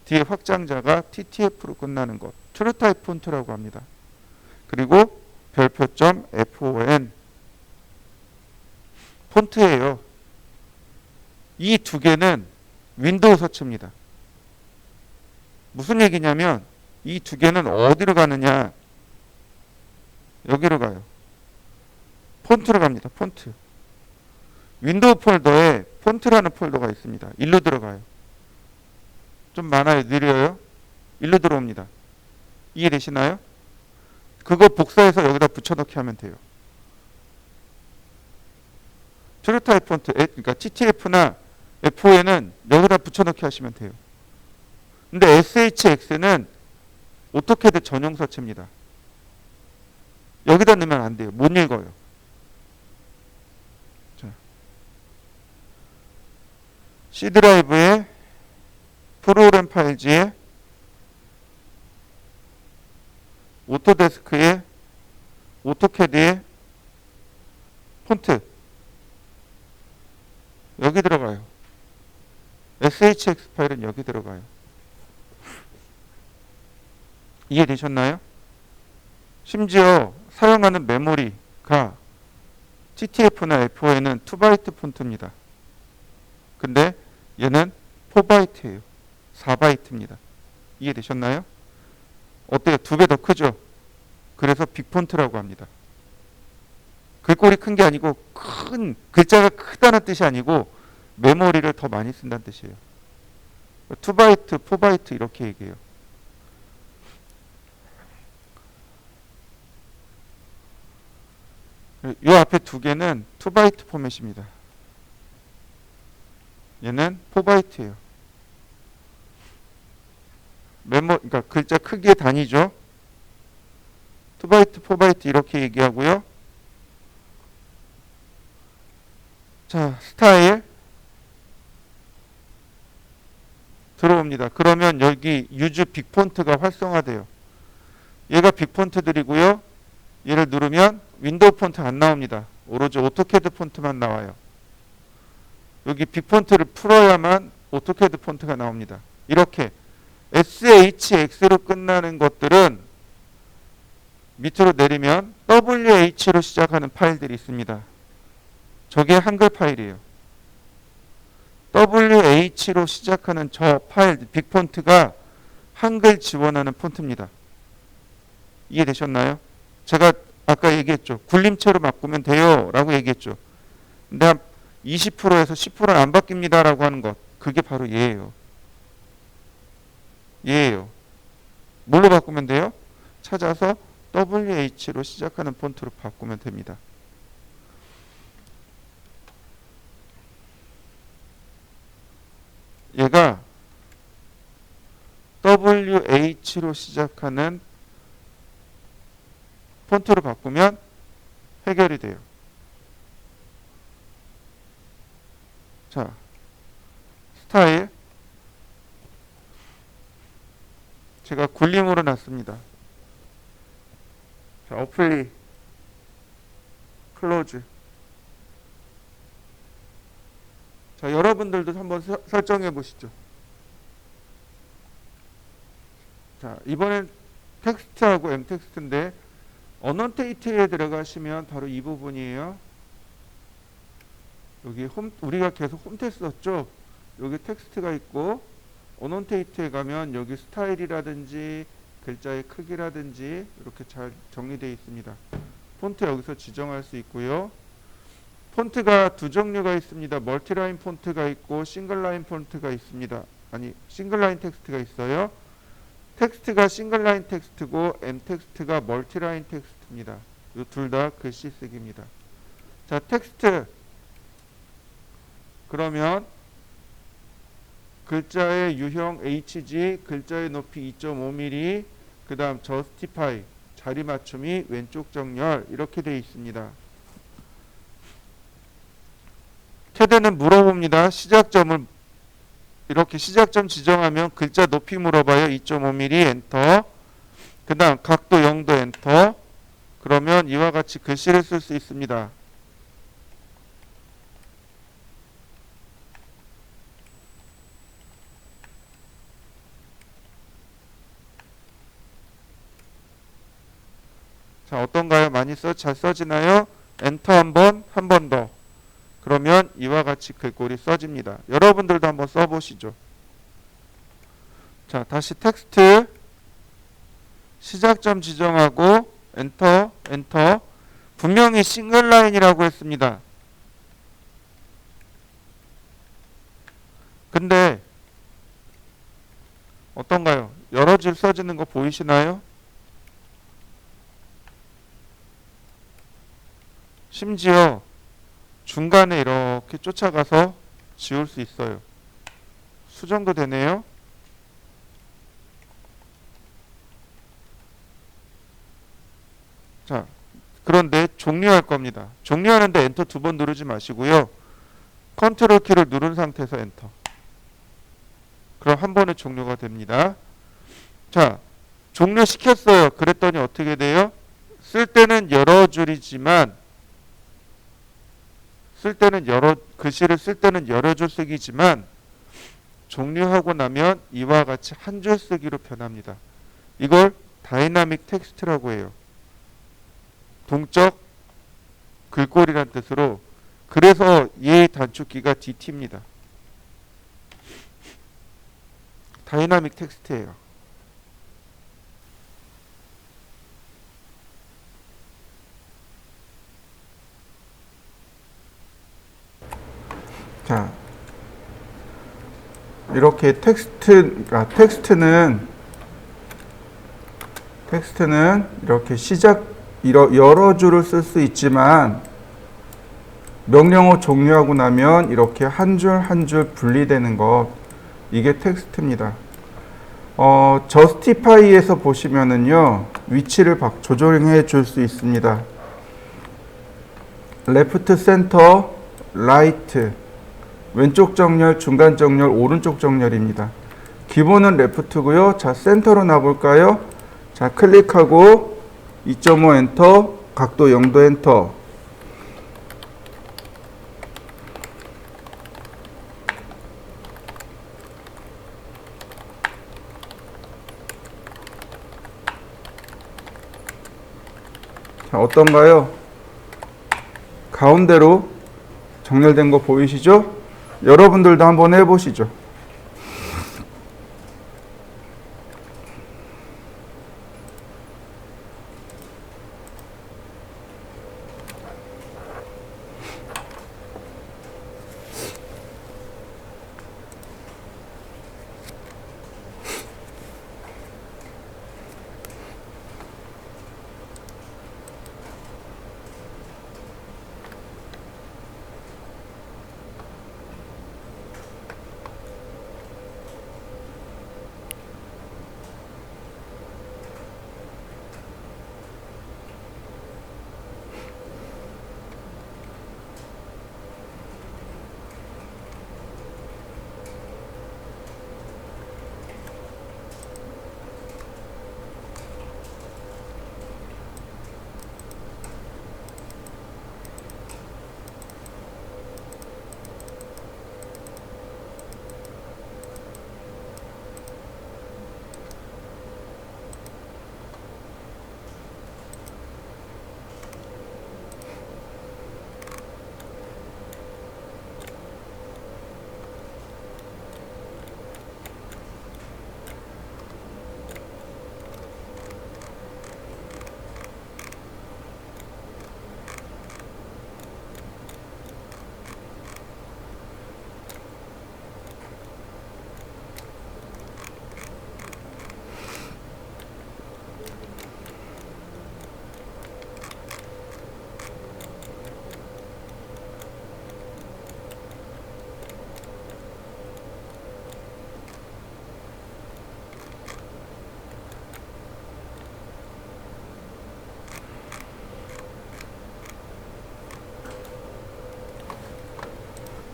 뒤에 확장자가 ttf로 끝나는 것. 트루 타입 폰트라고 합니다. 그리고 별표점 FON 폰트예요. 이 두 개는 윈도우 서치입니다. 무슨 얘기냐면 이 두 개는 어디로 가느냐? 여기로 가요. 폰트로 갑니다. 폰트. 윈도우 폴더에 폰트라는 폴더가 있습니다. 일로 들어가요. 좀 많아요. 느려요. 일로 들어옵니다. 이해되시나요? 그거 복사해서 여기다 붙여넣기 하면 돼요. 트루타입 폰트, 그러니까 TTF나 F5에는 여기다 붙여넣기 하시면 돼요. 근데 SHX는 오토캐드 전용 서체입니다. 여기다 넣으면 안 돼요. 못 읽어요. 자, C 드라이브에 프로그램 파일지에 오토데스크에 오토캐드에 폰트 여기 들어가요. SHX 파일은 여기 들어가요. 이해되셨나요? 심지어 사용하는 메모리가 TTF나 F4에는 2바이트 폰트입니다. 근데 얘는 4바이트예요. 4바이트입니다. 이해되셨나요? 어때요? 2배 더 크죠? 그래서 빅폰트라고 합니다. 글꼴이 큰 게 아니고 큰 글자가 크다는 뜻이 아니고 메모리를 더 많이 쓴다는 뜻이에요. 2바이트, 4바이트 이렇게 얘기해요. 이 앞에 두 개는 2바이트 포맷입니다. 얘는 4바이트예요. 그러니까 글자 크기의 단위죠. 2바이트, 4바이트 이렇게 얘기하고요. 자, 스타일 들어옵니다. 그러면 여기 유즈 빅폰트가 활성화돼요. 얘가 빅폰트들이고요. 얘를 누르면 윈도우 폰트 안 나옵니다. 오로지 오토캐드 폰트만 나와요. 여기 빅폰트를 풀어야만 오토캐드 폰트가 나옵니다. 이렇게 SHX로 끝나는 것들은 밑으로 내리면 WH로 시작하는 파일들이 있습니다. 저게 한글 파일이에요. WH로 시작하는 저 파일, 빅폰트가 한글 지원하는 폰트입니다. 이해되셨나요? 제가 아까 얘기했죠. 굴림체로 바꾸면 돼요 라고 얘기했죠. 근데 한 20%에서 10%는 안 바뀝니다 라고 하는 것, 그게 바로 얘예요. 얘예요. 뭘로 바꾸면 돼요? 찾아서 WH로 시작하는 폰트로 바꾸면 됩니다. 얘가 WH로 시작하는 폰트로 바꾸면 해결이 돼요. 자, 스타일 제가 굴림으로 놨습니다. 자, 어플리 클로즈. 자, 여러분들도 한번 설정해 보시죠. 자, 이번엔 텍스트하고 엠텍스트인데 어넌테이트에 들어가시면 바로 이 부분이에요. 여기 우리가 계속 홈텍스트 썼죠. 여기 텍스트가 있고 어넌테이트에 가면 여기 스타일이라든지 글자의 크기라든지 이렇게 잘 정리되어 있습니다. 폰트 여기서 지정할 수 있고요. 폰트가 두 종류가 있습니다. 멀티라인 폰트가 있고 싱글라인 폰트가 있습니다. 아니, 싱글라인 텍스트가 있어요. 텍스트가 싱글라인 텍스트고 엠텍스트가 멀티라인 텍스트입니다. 이 둘 다 글씨 쓰기입니다. 자, 텍스트 그러면 글자의 유형 HG, 글자의 높이 2.5mm, 그 다음 justify, 자리 맞춤이 왼쪽 정렬 이렇게 되어 있습니다. 캐드는 물어봅니다. 시작점을 이렇게 시작점 지정하면 글자 높이 물어봐요. 2.5mm 엔터. 그 다음 각도 0도 엔터. 그러면 이와 같이 글씨를 쓸 수 있습니다. 자, 어떤가요? 많이 잘 써지나요? 엔터 한 번 더. 그러면 이와 같이 글꼴이 써집니다. 여러분들도 한번 써보시죠. 자, 다시 텍스트 시작점 지정하고 엔터, 엔터. 분명히 싱글 라인이라고 했습니다. 근데 어떤가요? 여러 줄 써지는 거 보이시나요? 심지어 중간에 이렇게 쫓아가서 지울 수 있어요. 수정도 되네요. 자, 그런데 종료할 겁니다. 종료하는데 엔터 2번 누르지 마시고요. 컨트롤 키를 누른 상태에서 엔터. 그럼 한 번에 종료가 됩니다. 자, 종료시켰어요. 그랬더니 어떻게 돼요? 쓸 때는 여러 줄이지만 글씨를 쓸 때는 여러 줄 쓰기지만 종료하고 나면 이와 같이 한 줄 쓰기로 변합니다. 이걸 다이나믹 텍스트라고 해요. 동적 글꼴이란 뜻으로, 그래서 얘의 단축키가 DT입니다. 다이나믹 텍스트예요. 자, 이렇게 텍스트는 이렇게 여러 줄을 쓸 수 있지만 명령어 종료하고 나면 이렇게 한 줄 한 줄 분리되는 것, 이게 텍스트입니다. 저스티파이에서 보시면은요, 위치를 조정해 줄 수 있습니다. 레프트, 센터, 라이트, 왼쪽 정렬, 중간 정렬, 오른쪽 정렬입니다. 기본은 레프트고요. 자, 센터로 놔볼까요? 자, 클릭하고 2.5 엔터, 각도 0도 엔터. 자, 어떤가요? 가운데로 정렬된 거 보이시죠? 여러분들도 한번 해보시죠.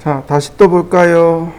자, 다시 또 볼까요?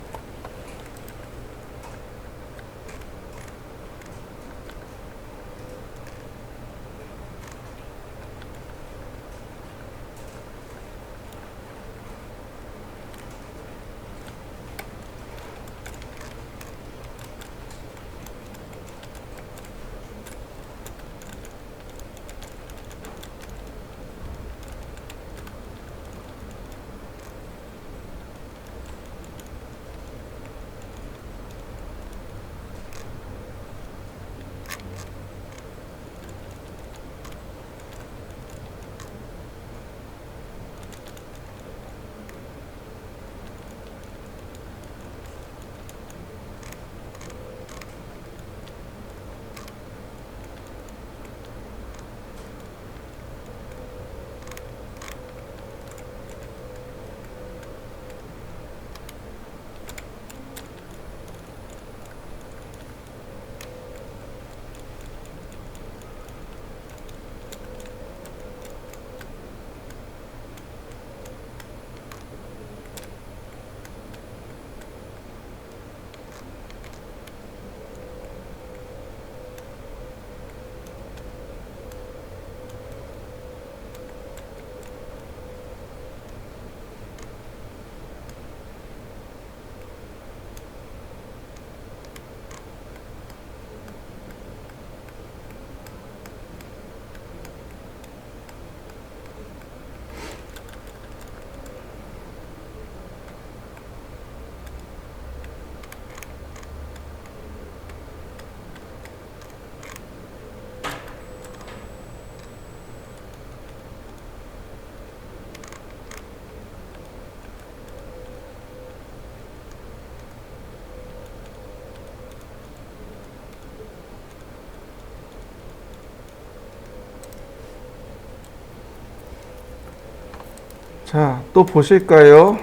자, 또 보실까요?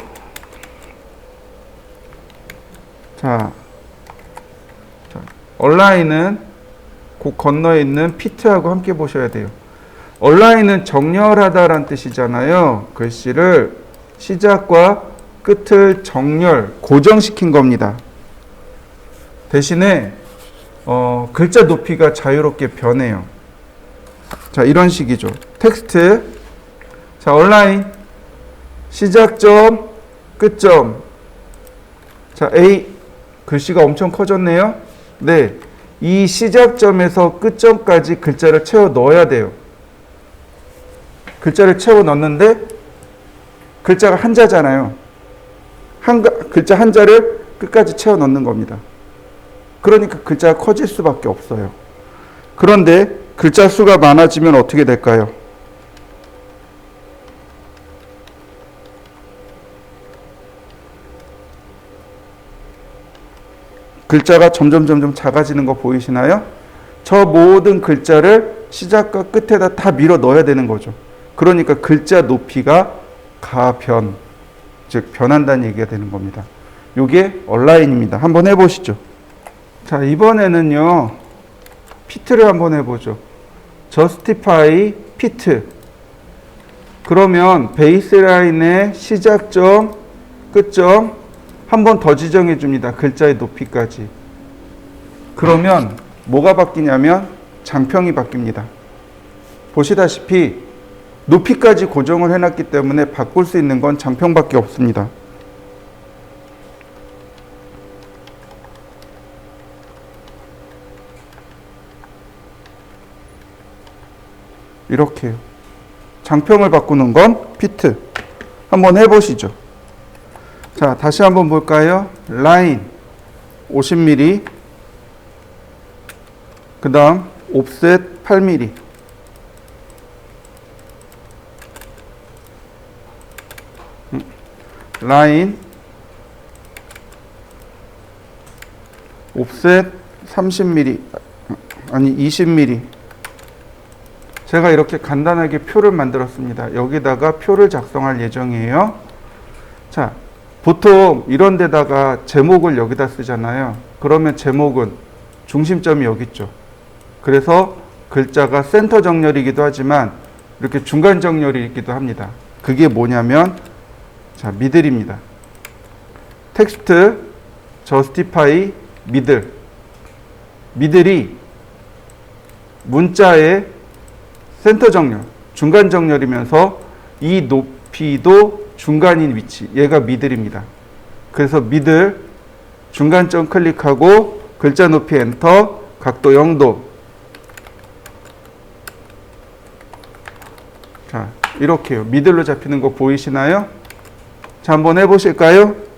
자, 얼라인은 그 건너에 있는 피트하고 함께 보셔야 돼요. 얼라인은 정렬하다라는 뜻이잖아요. 글씨를 시작과 끝을 정렬, 고정시킨 겁니다. 대신에 글자 높이가 자유롭게 변해요. 자, 이런 식이죠. 텍스트. 자, 얼라인. 시작점, 끝점. 자, A. 글씨가 엄청 커졌네요. 네. 이 시작점에서 끝점까지 글자를 채워 넣어야 돼요. 글자를 채워 넣는데 글자가 한자잖아요. 글자 한자를 끝까지 채워 넣는 겁니다. 그러니까 글자가 커질 수밖에 없어요. 그런데 글자 수가 많아지면 어떻게 될까요? 글자가 점점 작아지는 거 보이시나요? 저 모든 글자를 시작과 끝에다 다 밀어 넣어야 되는 거죠. 그러니까 글자 높이가 가변, 즉 변한다는 얘기가 되는 겁니다. 이게 얼라인입니다. 한번 해보시죠. 자, 이번에는요, 피트를 한번 해보죠. justify fit. 그러면 베이스라인의 시작점, 끝점 한 번 더 지정해 줍니다. 글자의 높이까지. 그러면 뭐가 바뀌냐면 장평이 바뀝니다. 보시다시피 높이까지 고정을 해놨기 때문에 바꿀 수 있는 건 장평밖에 없습니다. 이렇게요. 장평을 바꾸는 건 피트. 한번 해보시죠. 자, 다시 한번 볼까요? 라인 50mm, 그 다음 옵셋 8mm. 라인 옵셋 30mm, 아니 20mm. 제가 이렇게 간단하게 표를 만들었습니다. 여기다가 표를 작성할 예정이에요. 자, 보통 이런 데다가 제목을 여기다 쓰잖아요. 그러면 제목은 중심점이 여기 있죠. 그래서 글자가 센터 정렬이기도 하지만 이렇게 중간 정렬이기도 합니다. 그게 뭐냐면 자, 미들입니다. 텍스트 justify 미들. 미들이 문자의 센터 정렬, 중간 정렬이면서 이 높이도 중간인 위치, 얘가 미들입니다. 그래서 미들, 중간점 클릭하고 글자 높이 엔터, 각도 0도. 자, 이렇게요. 미들로 잡히는 거 보이시나요? 자, 한번 해보실까요?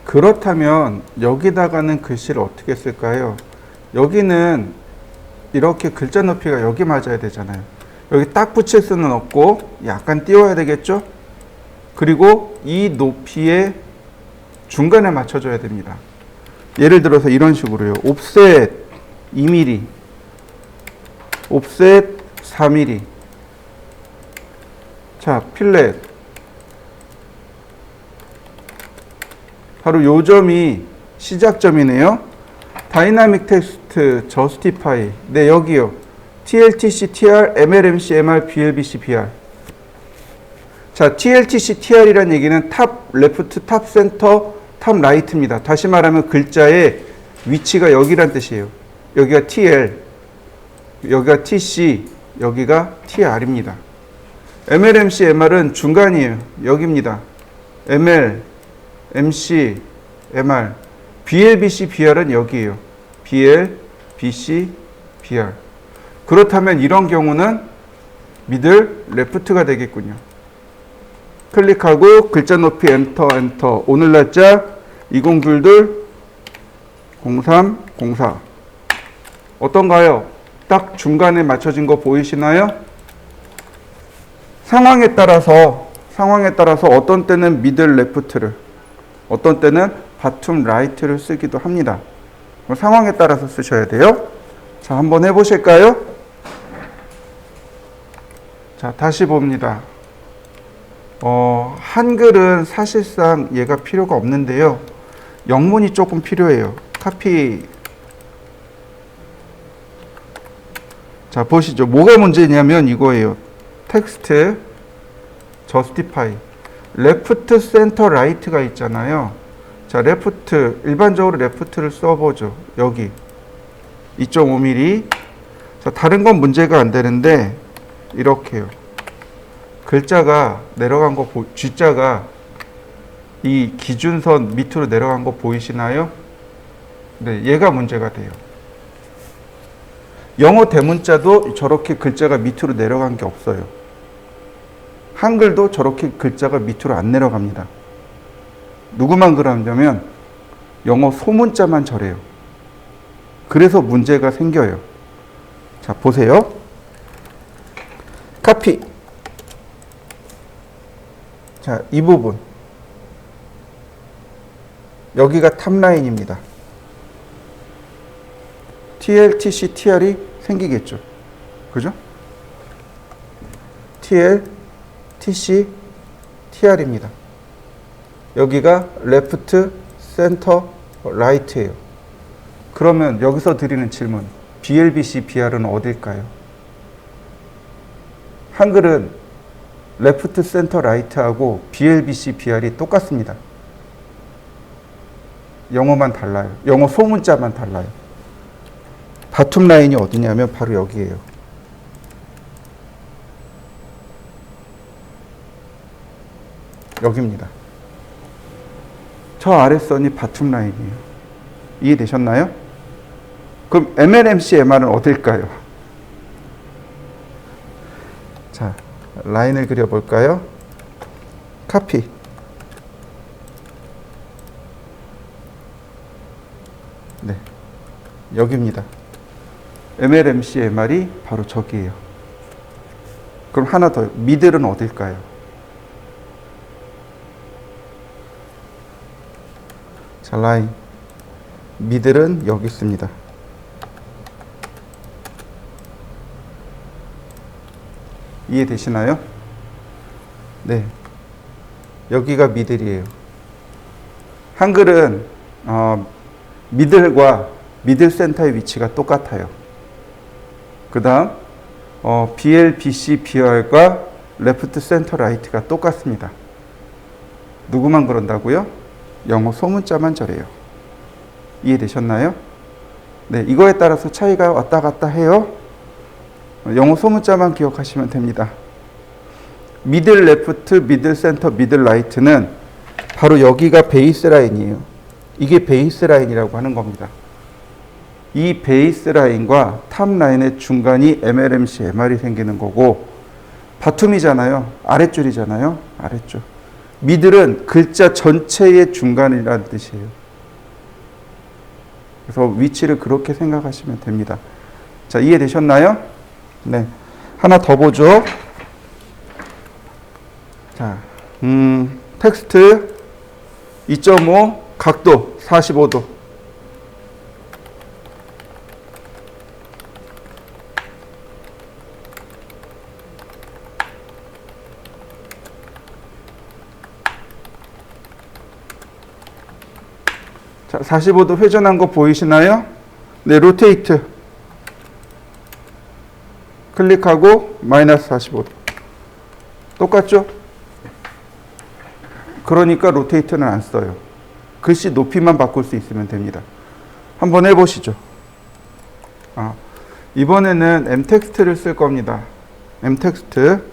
그렇다면 여기다가는 글씨를 어떻게 쓸까요? 여기는 이렇게 글자 높이가 여기 맞아야 되잖아요. 여기 딱 붙일 수는 없고 약간 띄워야 되겠죠? 그리고 이 높이의 중간에 맞춰줘야 됩니다. 예를 들어서 이런 식으로요. 옵셋 2mm, 옵셋 4mm. 자, 필렛. 바로 요 점이 시작점이네요. 다이나믹 텍스트 justify. 네, 여기요. TLTC, TR, MLMC, MR, BLBC, BR. 자, TLTC, TR이란 얘기는 탑 레프트, 탑 센터, 탑 라이트입니다. 다시 말하면 글자의 위치가 여기란 뜻이에요. 여기가 TL, 여기가 TC, 여기가 TR입니다. MLMC, MR은 중간이에요. 여기입니다. ML, MC, MR, BLBC, BR은 여기에요. BL, BC, BR. 그렇다면 이런 경우는 미들, 레프트가 되겠군요. 클릭하고 글자 높이 엔터 엔터. 오늘 날짜 2022 0304. 어떤가요? 딱 중간에 맞춰진 거 보이시나요? 상황에 따라서 어떤 때는 미들 레프트를, 어떤 때는 바툼 라이트를 쓰기도 합니다. 상황에 따라서 쓰셔야 돼요. 자, 한번 해보실까요? 자, 다시 봅니다. 한글은 사실상 얘가 필요가 없는데요. 영문이 조금 필요해요. 카피. 자, 보시죠. 뭐가 문제냐면 이거예요. 텍스트, justify, left, center, right가 있잖아요. 자, left, 일반적으로 left를 써보죠. 여기 2.5mm. 자, 다른 건 문제가 안 되는데 이렇게요. 글자가 내려간 거, G자가 이 기준선 밑으로 내려간 거 보이시나요? 네, 얘가 문제가 돼요. 영어 대문자도 저렇게 글자가 밑으로 내려간 게 없어요. 한글도 저렇게 글자가 밑으로 안 내려갑니다. 누구만 그러냐면 영어 소문자만 저래요. 그래서 문제가 생겨요. 자, 보세요. 카피. 자, 이 부분. 여기가 탑라인입니다. TL, TC, TR이 생기겠죠. 그죠? TL, TC, TR입니다. 여기가 레프트, 센터, 라이트예요. 그러면 여기서 드리는 질문, BLBC, BR은 어딜까요? 한글은 레프트, 센터, 라이트하고 BLBC, BR이 똑같습니다. 영어만 달라요. 영어 소문자만 달라요. 바툼 라인이 어디냐면 바로 여기예요. 여기입니다. 저 아랫선이 바툼 라인이에요. 이해되셨나요? 그럼 MLMC, MR은 어딜까요? 자, 라인을 그려볼까요? 카피. 네, 여기입니다. MLMC, MR이 바로 저기예요. 그럼 하나 더, 미들은 어딜까요? 자, 라인. 미들은 여기 있습니다. 이해되시나요? 네. 여기가 미들이에요. 한글은 미들과 미들 센터의 위치가 똑같아요. 그 다음 BL, BC, BR과 레프트, 센터, 라이트가 똑같습니다. 누구만 그런다고요? 영어 소문자만 저래요. 이해되셨나요? 네, 이거에 따라서 차이가 왔다 갔다 해요. 영어 소문자만 기억하시면 됩니다. 미들 레프트, 미들 센터, 미들 라이트는 바로 여기가 베이스 라인이에요. 이게 베이스 라인이라고 하는 겁니다. 이 베이스 라인과 탑 라인의 중간이 MLMC, MR이 생기는 거고, 바툼이잖아요. 아랫줄이잖아요. 아랫줄. 미들은 글자 전체의 중간이라는 뜻이에요. 그래서 위치를 그렇게 생각하시면 됩니다. 자, 이해되셨나요? 네. 하나 더 보죠. 자, 텍스트 2.5, 각도 45도. 자, 45도 회전한 거 보이시나요? 네, 로테이트. 클릭하고 마이너스 45도. 똑같죠? 그러니까 로테이트는 안 써요. 글씨 높이만 바꿀 수 있으면 됩니다. 한번 해보시죠. 이번에는 m텍스트를 쓸 겁니다. m텍스트.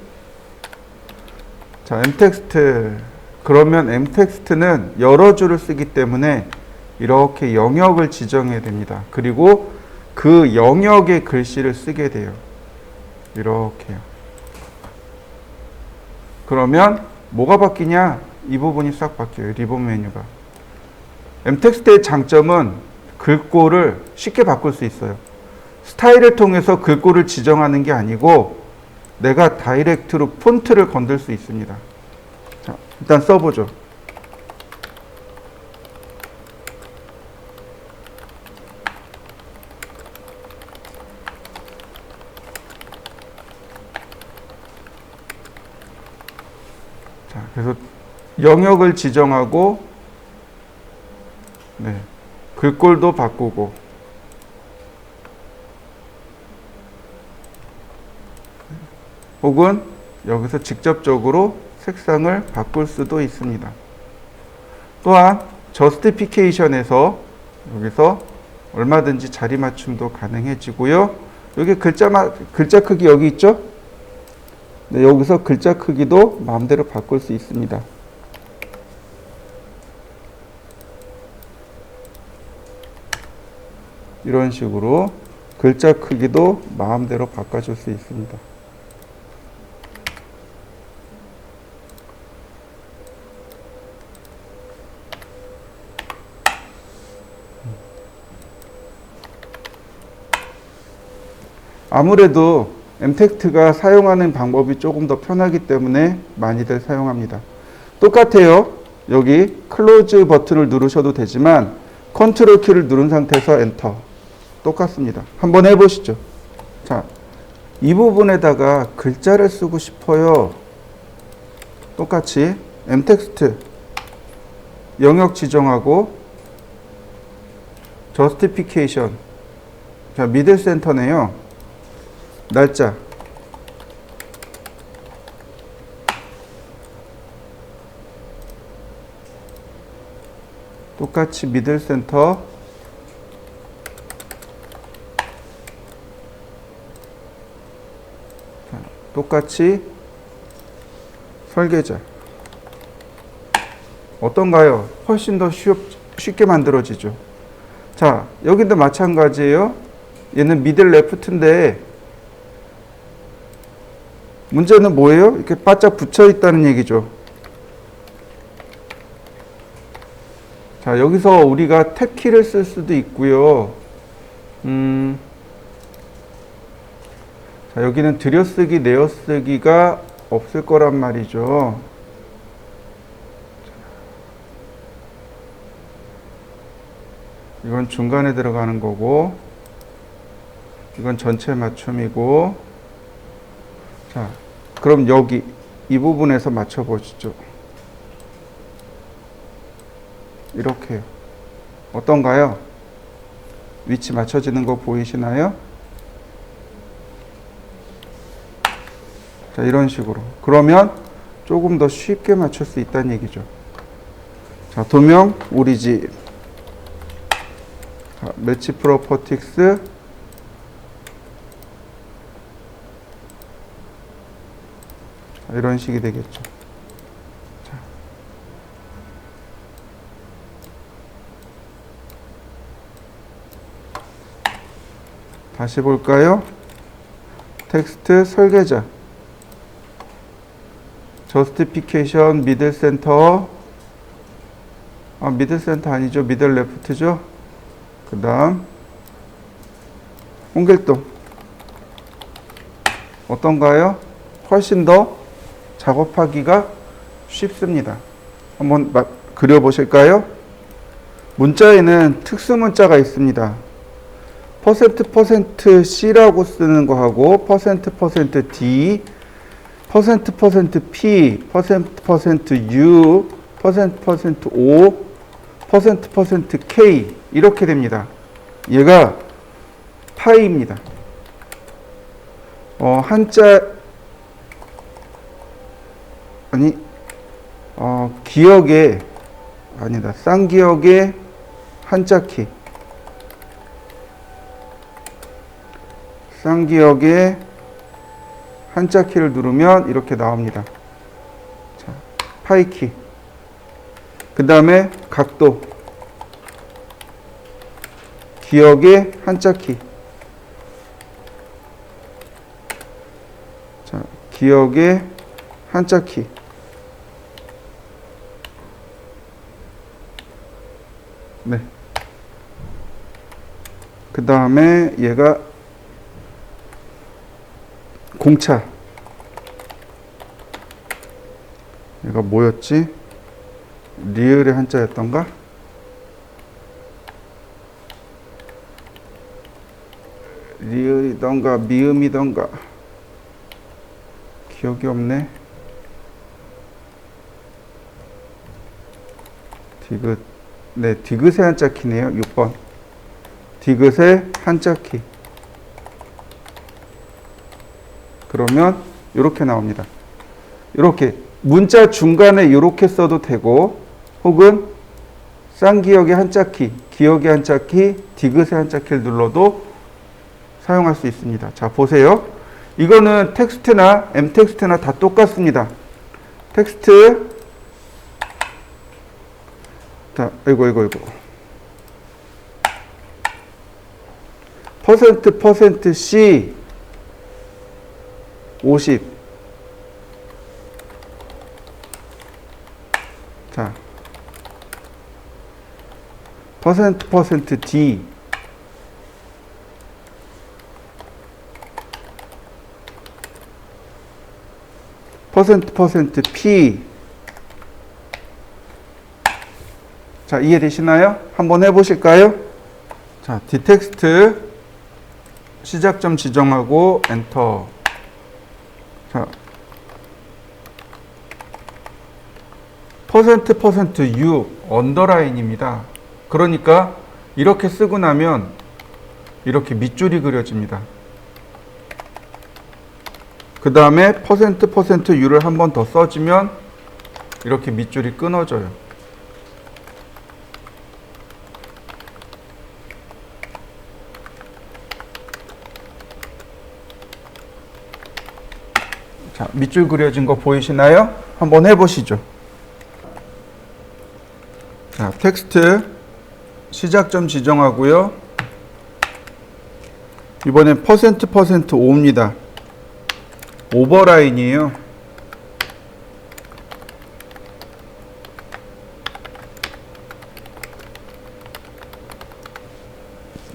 자, m텍스트. 그러면 m텍스트는 여러 줄을 쓰기 때문에 이렇게 영역을 지정해야 됩니다. 그리고 그 영역의 글씨를 쓰게 돼요. 이렇게요. 그러면 뭐가 바뀌냐? 이 부분이 싹 바뀌어요. 리본 메뉴가. m텍스트의 장점은 글꼴을 쉽게 바꿀 수 있어요. 스타일을 통해서 글꼴을 지정하는 게 아니고 내가 다이렉트로 폰트를 건들 수 있습니다. 자, 일단 써보죠. 자, 그래서 영역을 지정하고 네, 글꼴도 바꾸고 혹은 여기서 직접적으로 색상을 바꿀 수도 있습니다. 또한 저스티피케이션에서 여기서 얼마든지 자리 맞춤도 가능해지고요. 여기 글자 크기 여기 있죠? 네, 여기서 글자 크기도 마음대로 바꿀 수 있습니다. 이런 식으로 글자 크기도 마음대로 바꿔줄 수 있습니다. 아무래도 m텍스트가 사용하는 방법이 조금 더 편하기 때문에 많이들 사용합니다. 똑같아요. 여기 클로즈 버튼을 누르셔도 되지만 컨트롤 키를 누른 상태에서 엔터. 똑같습니다. 한번 해보시죠. 자, 이 부분에다가 글자를 쓰고 싶어요. 똑같이 m텍스트 영역 지정하고 저스티피케이션. 자, 미들 센터네요. 날짜 똑같이 미들 센터 똑같이 설계자 어떤가요? 훨씬 더 쉽게 만들어지죠. 자, 여기도 마찬가지예요. 얘는 미들 레프트인데 문제는 뭐예요? 이렇게 바짝 붙여 있다는 얘기죠. 자, 여기서 우리가 탭키를 쓸 수도 있고요. 자, 여기는 들여쓰기, 내어쓰기가 없을 거란 말이죠. 이건 중간에 들어가는 거고, 이건 전체 맞춤이고, 자, 그럼 여기 이 부분에서 맞춰보시죠. 이렇게요. 어떤가요? 위치 맞춰지는 거 보이시나요? 자, 이런 식으로. 그러면 조금 더 쉽게 맞출 수 있다는 얘기죠. 자, 도명, 우리 집. 자, 매치 프로퍼틱스. 자, 이런 식이 되겠죠. 자. 다시 볼까요? 텍스트 설계자. 저스티피케이션 미들 센터. 미들 센터 아니죠. 미들 레프트죠. 그 다음 홍길동. 어떤가요? 훨씬 더 작업하기가 쉽습니다. 한번 그려보실까요? 문자에는 특수 문자가 있습니다. %%C라고 쓰는 거하고 %%D, %%P, %%U, %%O, %%K 이렇게 됩니다. 얘가 파이입니다. 한자 아니 기억의 아니다. 쌍기역의 한자키. 쌍기역의 한자키를 누르면 이렇게 나옵니다. 자, 파이키. 그 다음에 각도. 기역의 한자키. 자, 기역의 한자키. 네. 그 다음에 얘가 공차. 얘가 뭐였지? 리을의 한자였던가? 리을이던가 미음이던가 기억이 없네. 디귿. 네, 디귿의 한자 키네요. 6번. 디귿의 한자 키. 그러면 이렇게 나옵니다. 이렇게 문자 중간에 이렇게 써도 되고, 혹은 쌍기역의 한자 키, 기역의 한자 키, 디귿의 한자 키를 눌러도 사용할 수 있습니다. 자, 보세요. 이거는 텍스트나 M텍스트나 다 똑같습니다. 텍스트. 자, 이거. 퍼센트 C 50. 자, 퍼센트 D 퍼센트 P. 자, 이해되시나요? 한번 해보실까요? 자, 디텍스트 시작점 지정하고 엔터. 자, 퍼센트 U 언더라인입니다. 그러니까 이렇게 쓰고 나면 이렇게 밑줄이 그려집니다. 그 다음에 퍼센트 U를 한 번 더 써주면 이렇게 밑줄이 끊어져요. 자, 밑줄 그려진 거 보이시나요? 한번 해보시죠. 자, 텍스트 시작점 지정하고요. 이번엔 퍼센트 5입니다. 오버라인이에요.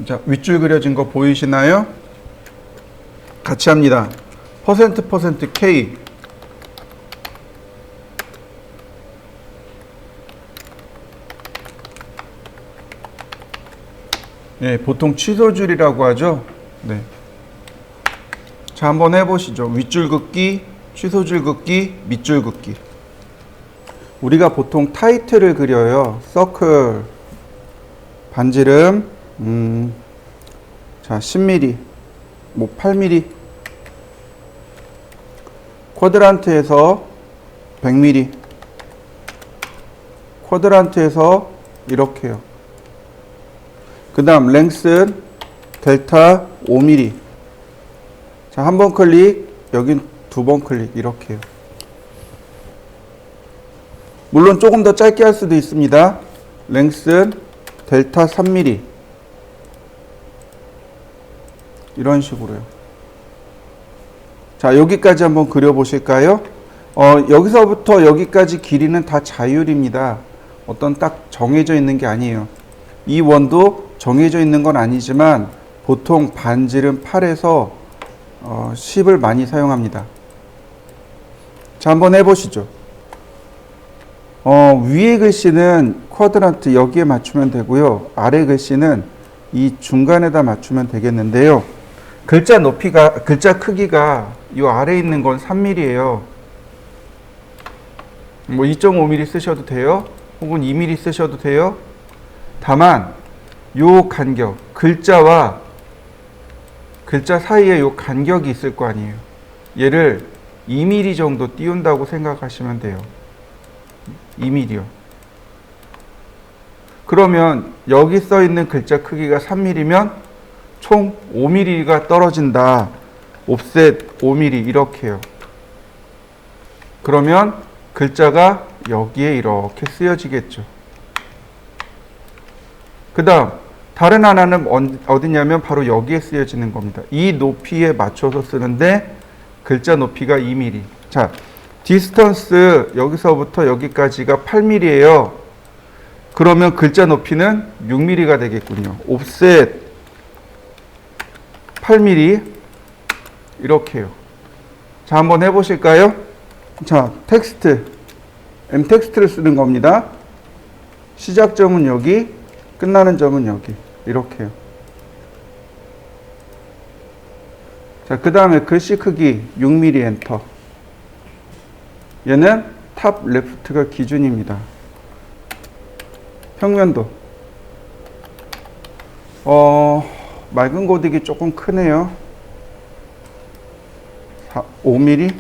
자, 윗줄 그려진 거 보이시나요? 같이 합니다. 퍼센트 K. 네, 보통 취소줄이라고 하죠. 네. 자, 한번 해보시죠. 윗줄 긋기, 취소줄 긋기, 밑줄 긋기. 우리가 보통 타이틀을 그려요. 서클, 반지름, 자, 10mm, 뭐 8mm, 쿼드란트에서 100mm, 쿼드란트에서 이렇게요. 그 다음 랭슨 델타 5mm. 자, 한 번 클릭, 여긴 두 번 클릭, 이렇게요. 물론 조금 더 짧게 할 수도 있습니다. 랭슨 델타 3mm. 이런 식으로요. 자, 여기까지 한번 그려보실까요? 여기서부터 여기까지 길이는 다 자율입니다. 어떤 딱 정해져 있는 게 아니에요. 이 원도 정해져 있는 건 아니지만 보통 반지름 8에서 10을 많이 사용합니다. 자, 한번 해보시죠. 위에 글씨는 쿼드란트 여기에 맞추면 되고요. 아래 글씨는 이 중간에다 맞추면 되겠는데요. 글자 크기가 이 아래에 있는 건 3mm예요. 뭐 2.5mm 쓰셔도 돼요. 혹은 2mm 쓰셔도 돼요. 다만 요 간격, 글자와 글자 사이에 요 간격이 있을 거 아니에요. 얘를 2mm 정도 띄운다고 생각하시면 돼요. 2mm요. 그러면 여기 써 있는 글자 크기가 3mm면 총 5mm가 떨어진다. 옵셋 5mm 이렇게요. 그러면 글자가 여기에 이렇게 쓰여지겠죠. 그 다음 다른 하나는 어디냐면 바로 여기에 쓰여지는 겁니다. 이 높이에 맞춰서 쓰는데 글자 높이가 2mm. 자, 디스턴스 여기서부터 여기까지가 8mm예요. 그러면 글자 높이는 6mm가 되겠군요. 옵셋 8mm 이렇게요. 자, 한번 해보실까요? 자, 텍스트 m텍스트를 쓰는 겁니다. 시작점은 여기, 끝나는 점은 여기 이렇게요. 자, 그 다음에 글씨 크기 6mm 엔터. 얘는 탑 레프트가 기준입니다. 평면도 맑은 고딕이 조금 크네요. 5mm.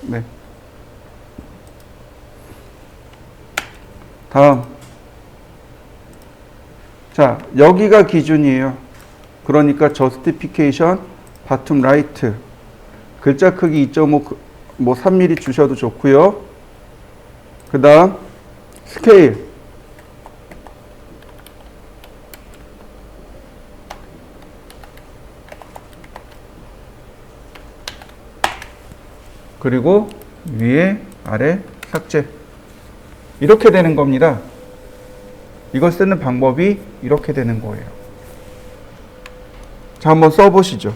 네. 다음. 자, 여기가 기준이에요. 그러니까 저스티피케이션 바텀 라이트. 글자 크기 2.5 뭐 3mm 주셔도 좋고요. 그 다음 스케일. 그리고 위에 아래 삭제. 이렇게 되는 겁니다. 이걸 쓰는 방법이 이렇게 되는 거예요. 자, 한번 써보시죠.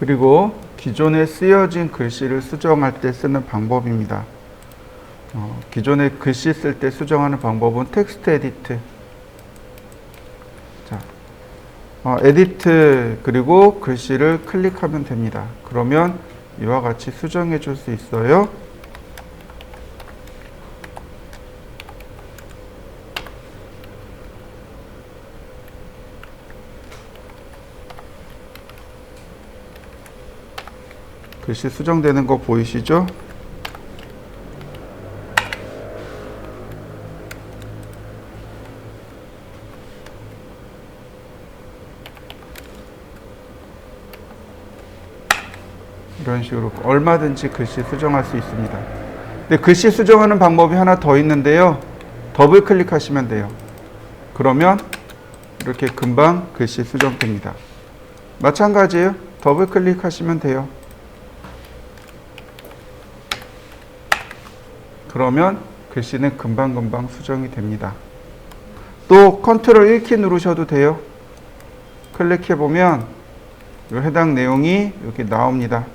그리고 기존에 쓰여진 글씨를 수정할 때 쓰는 방법입니다. 기존에 글씨 쓸 때 수정하는 방법은 텍스트 에디트. 자, 에디트 그리고 글씨를 클릭하면 됩니다. 그러면 이와 같이 수정해 줄 수 있어요. 글씨 수정되는 거 보이시죠? 이런 식으로 얼마든지 글씨 수정할 수 있습니다. 근데 글씨 수정하는 방법이 하나 더 있는데요. 더블 클릭하시면 돼요. 그러면 이렇게 금방 글씨 수정됩니다. 마찬가지예요. 더블 클릭하시면 돼요. 그러면 글씨는 금방금방 수정이 됩니다. 또 컨트롤 1키 누르셔도 돼요. 클릭해보면 해당 내용이 여기 나옵니다.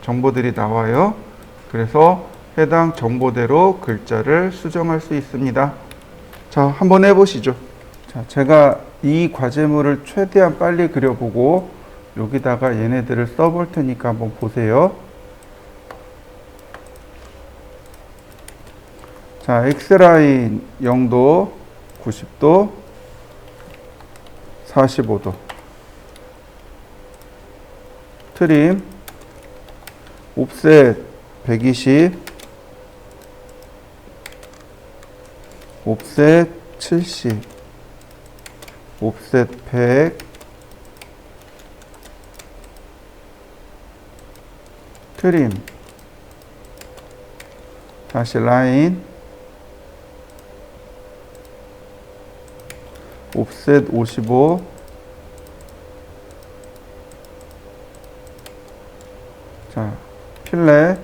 정보들이 나와요. 그래서 해당 정보대로 글자를 수정할 수 있습니다. 자, 한번 해보시죠. 자, 제가 이 과제물을 최대한 빨리 그려보고 여기다가 얘네들을 써볼 테니까 한번 보세요. 자, X라인 0도, 90도, 45도. 트림, 옵셋 120, 옵셋 70, 옵셋 100, 트림, 다시 라인, 옵셋 55, 자, 필렛,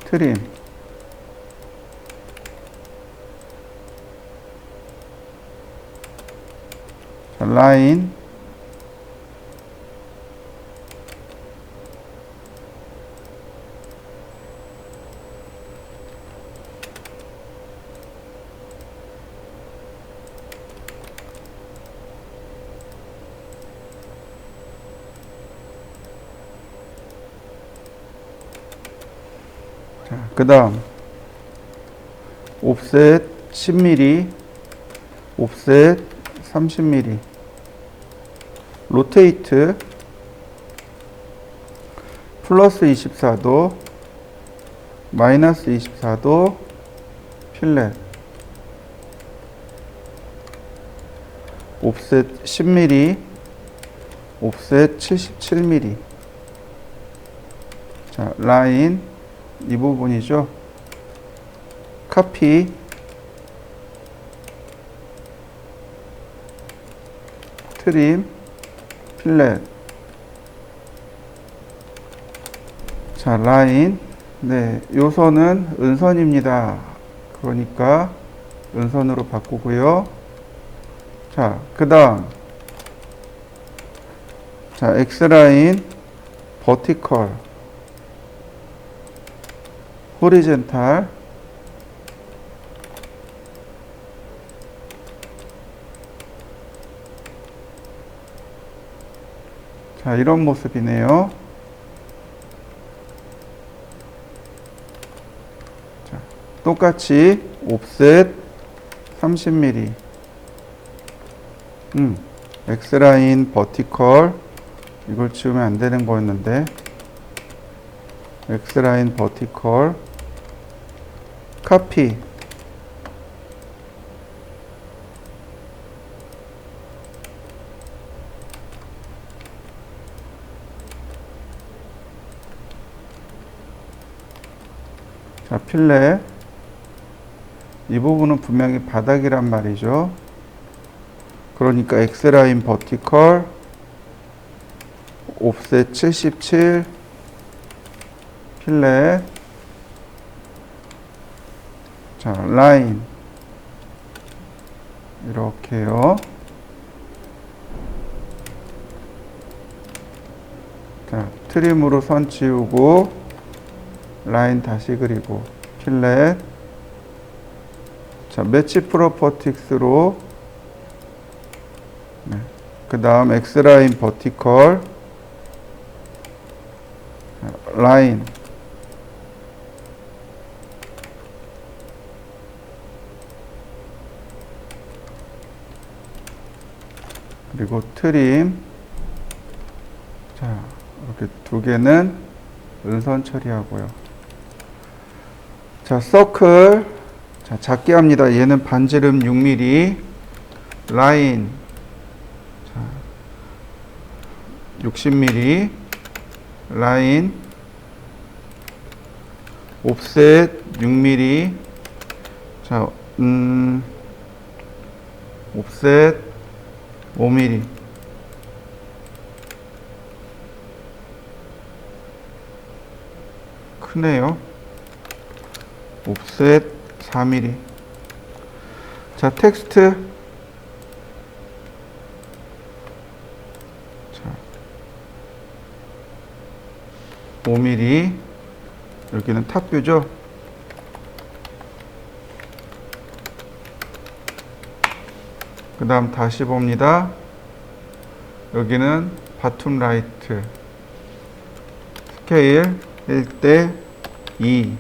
트림, 자, 라인, 그 다음 옵셋 10mm, 옵셋 30mm, 로테이트 플러스 24도, 마이너스 24도, 필렛, 옵셋 10mm, 옵셋 77mm. 자, 라인 이 부분이죠. 카피, 트림, 필렛. 자, 라인. 네, 요선은 은선입니다. 그러니까 은선으로 바꾸고요. 자, 그 다음. 자, X라인, 버티컬, 호리젠탈. 자, 이런 모습이네요. 자, 똑같이 옵셋 30mm. X라인, 버티컬. 이걸 지우면 안 되는 거였는데. X라인, 버티컬. 카피. 자, 필렛. 이 부분은 분명히 바닥이란 말이죠. 그러니까 X라인 버티컬 옵셋 77 필렛. 자, 라인 이렇게요. 자, 트림으로 선 지우고 라인 다시 그리고 필렛. 자, 매치 프로퍼틱스로 네. 그 다음 X라인 버티컬 라인 그리고 트림. 자, 이렇게 두 개는 은선 처리하고요. 자, 서클. 자, 작게 합니다. 얘는 반지름 6mm. 라인. 자, 60mm. 라인. 옵셋 6mm. 자, 옵셋 5mm. 크네요. 옵셋 4mm. 자, 텍스트. 자, 5mm. 여기는 탑뷰죠. 그 다음 다시 봅니다. 여기는 바툼 라이트. 스케일 1대 2.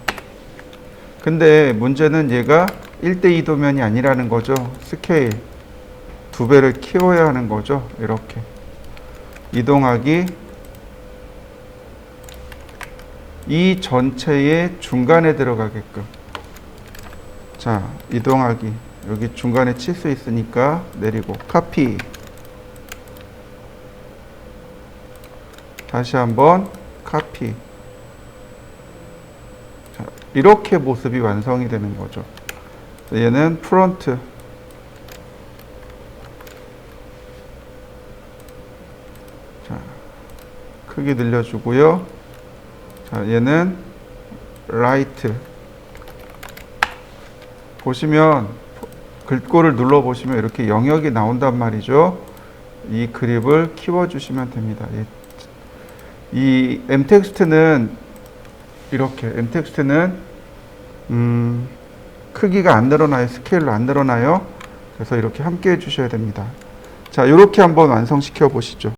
근데 문제는 얘가 1대2 도면이 아니라는 거죠. 스케일 2배를 키워야 하는 거죠. 이렇게 이동하기. 이 전체의 중간에 들어가게끔. 자, 이동하기. 여기 중간에 칠 수 있으니까 내리고 카피. 다시 한번 카피. 자, 이렇게 모습이 완성이 되는 거죠. 얘는 프론트. 자, 크기 늘려주고요. 자, 얘는 라이트. 보시면 글꼴을 눌러 보시면 이렇게 영역이 나온단 말이죠. 이 그립을 키워 주시면 됩니다. 이 m텍스트는 이렇게 m텍스트는 크기가 안 늘어나요. 스케일로 안 늘어나요. 그래서 이렇게 함께 해 주셔야 됩니다. 자, 이렇게 한번 완성시켜 보시죠.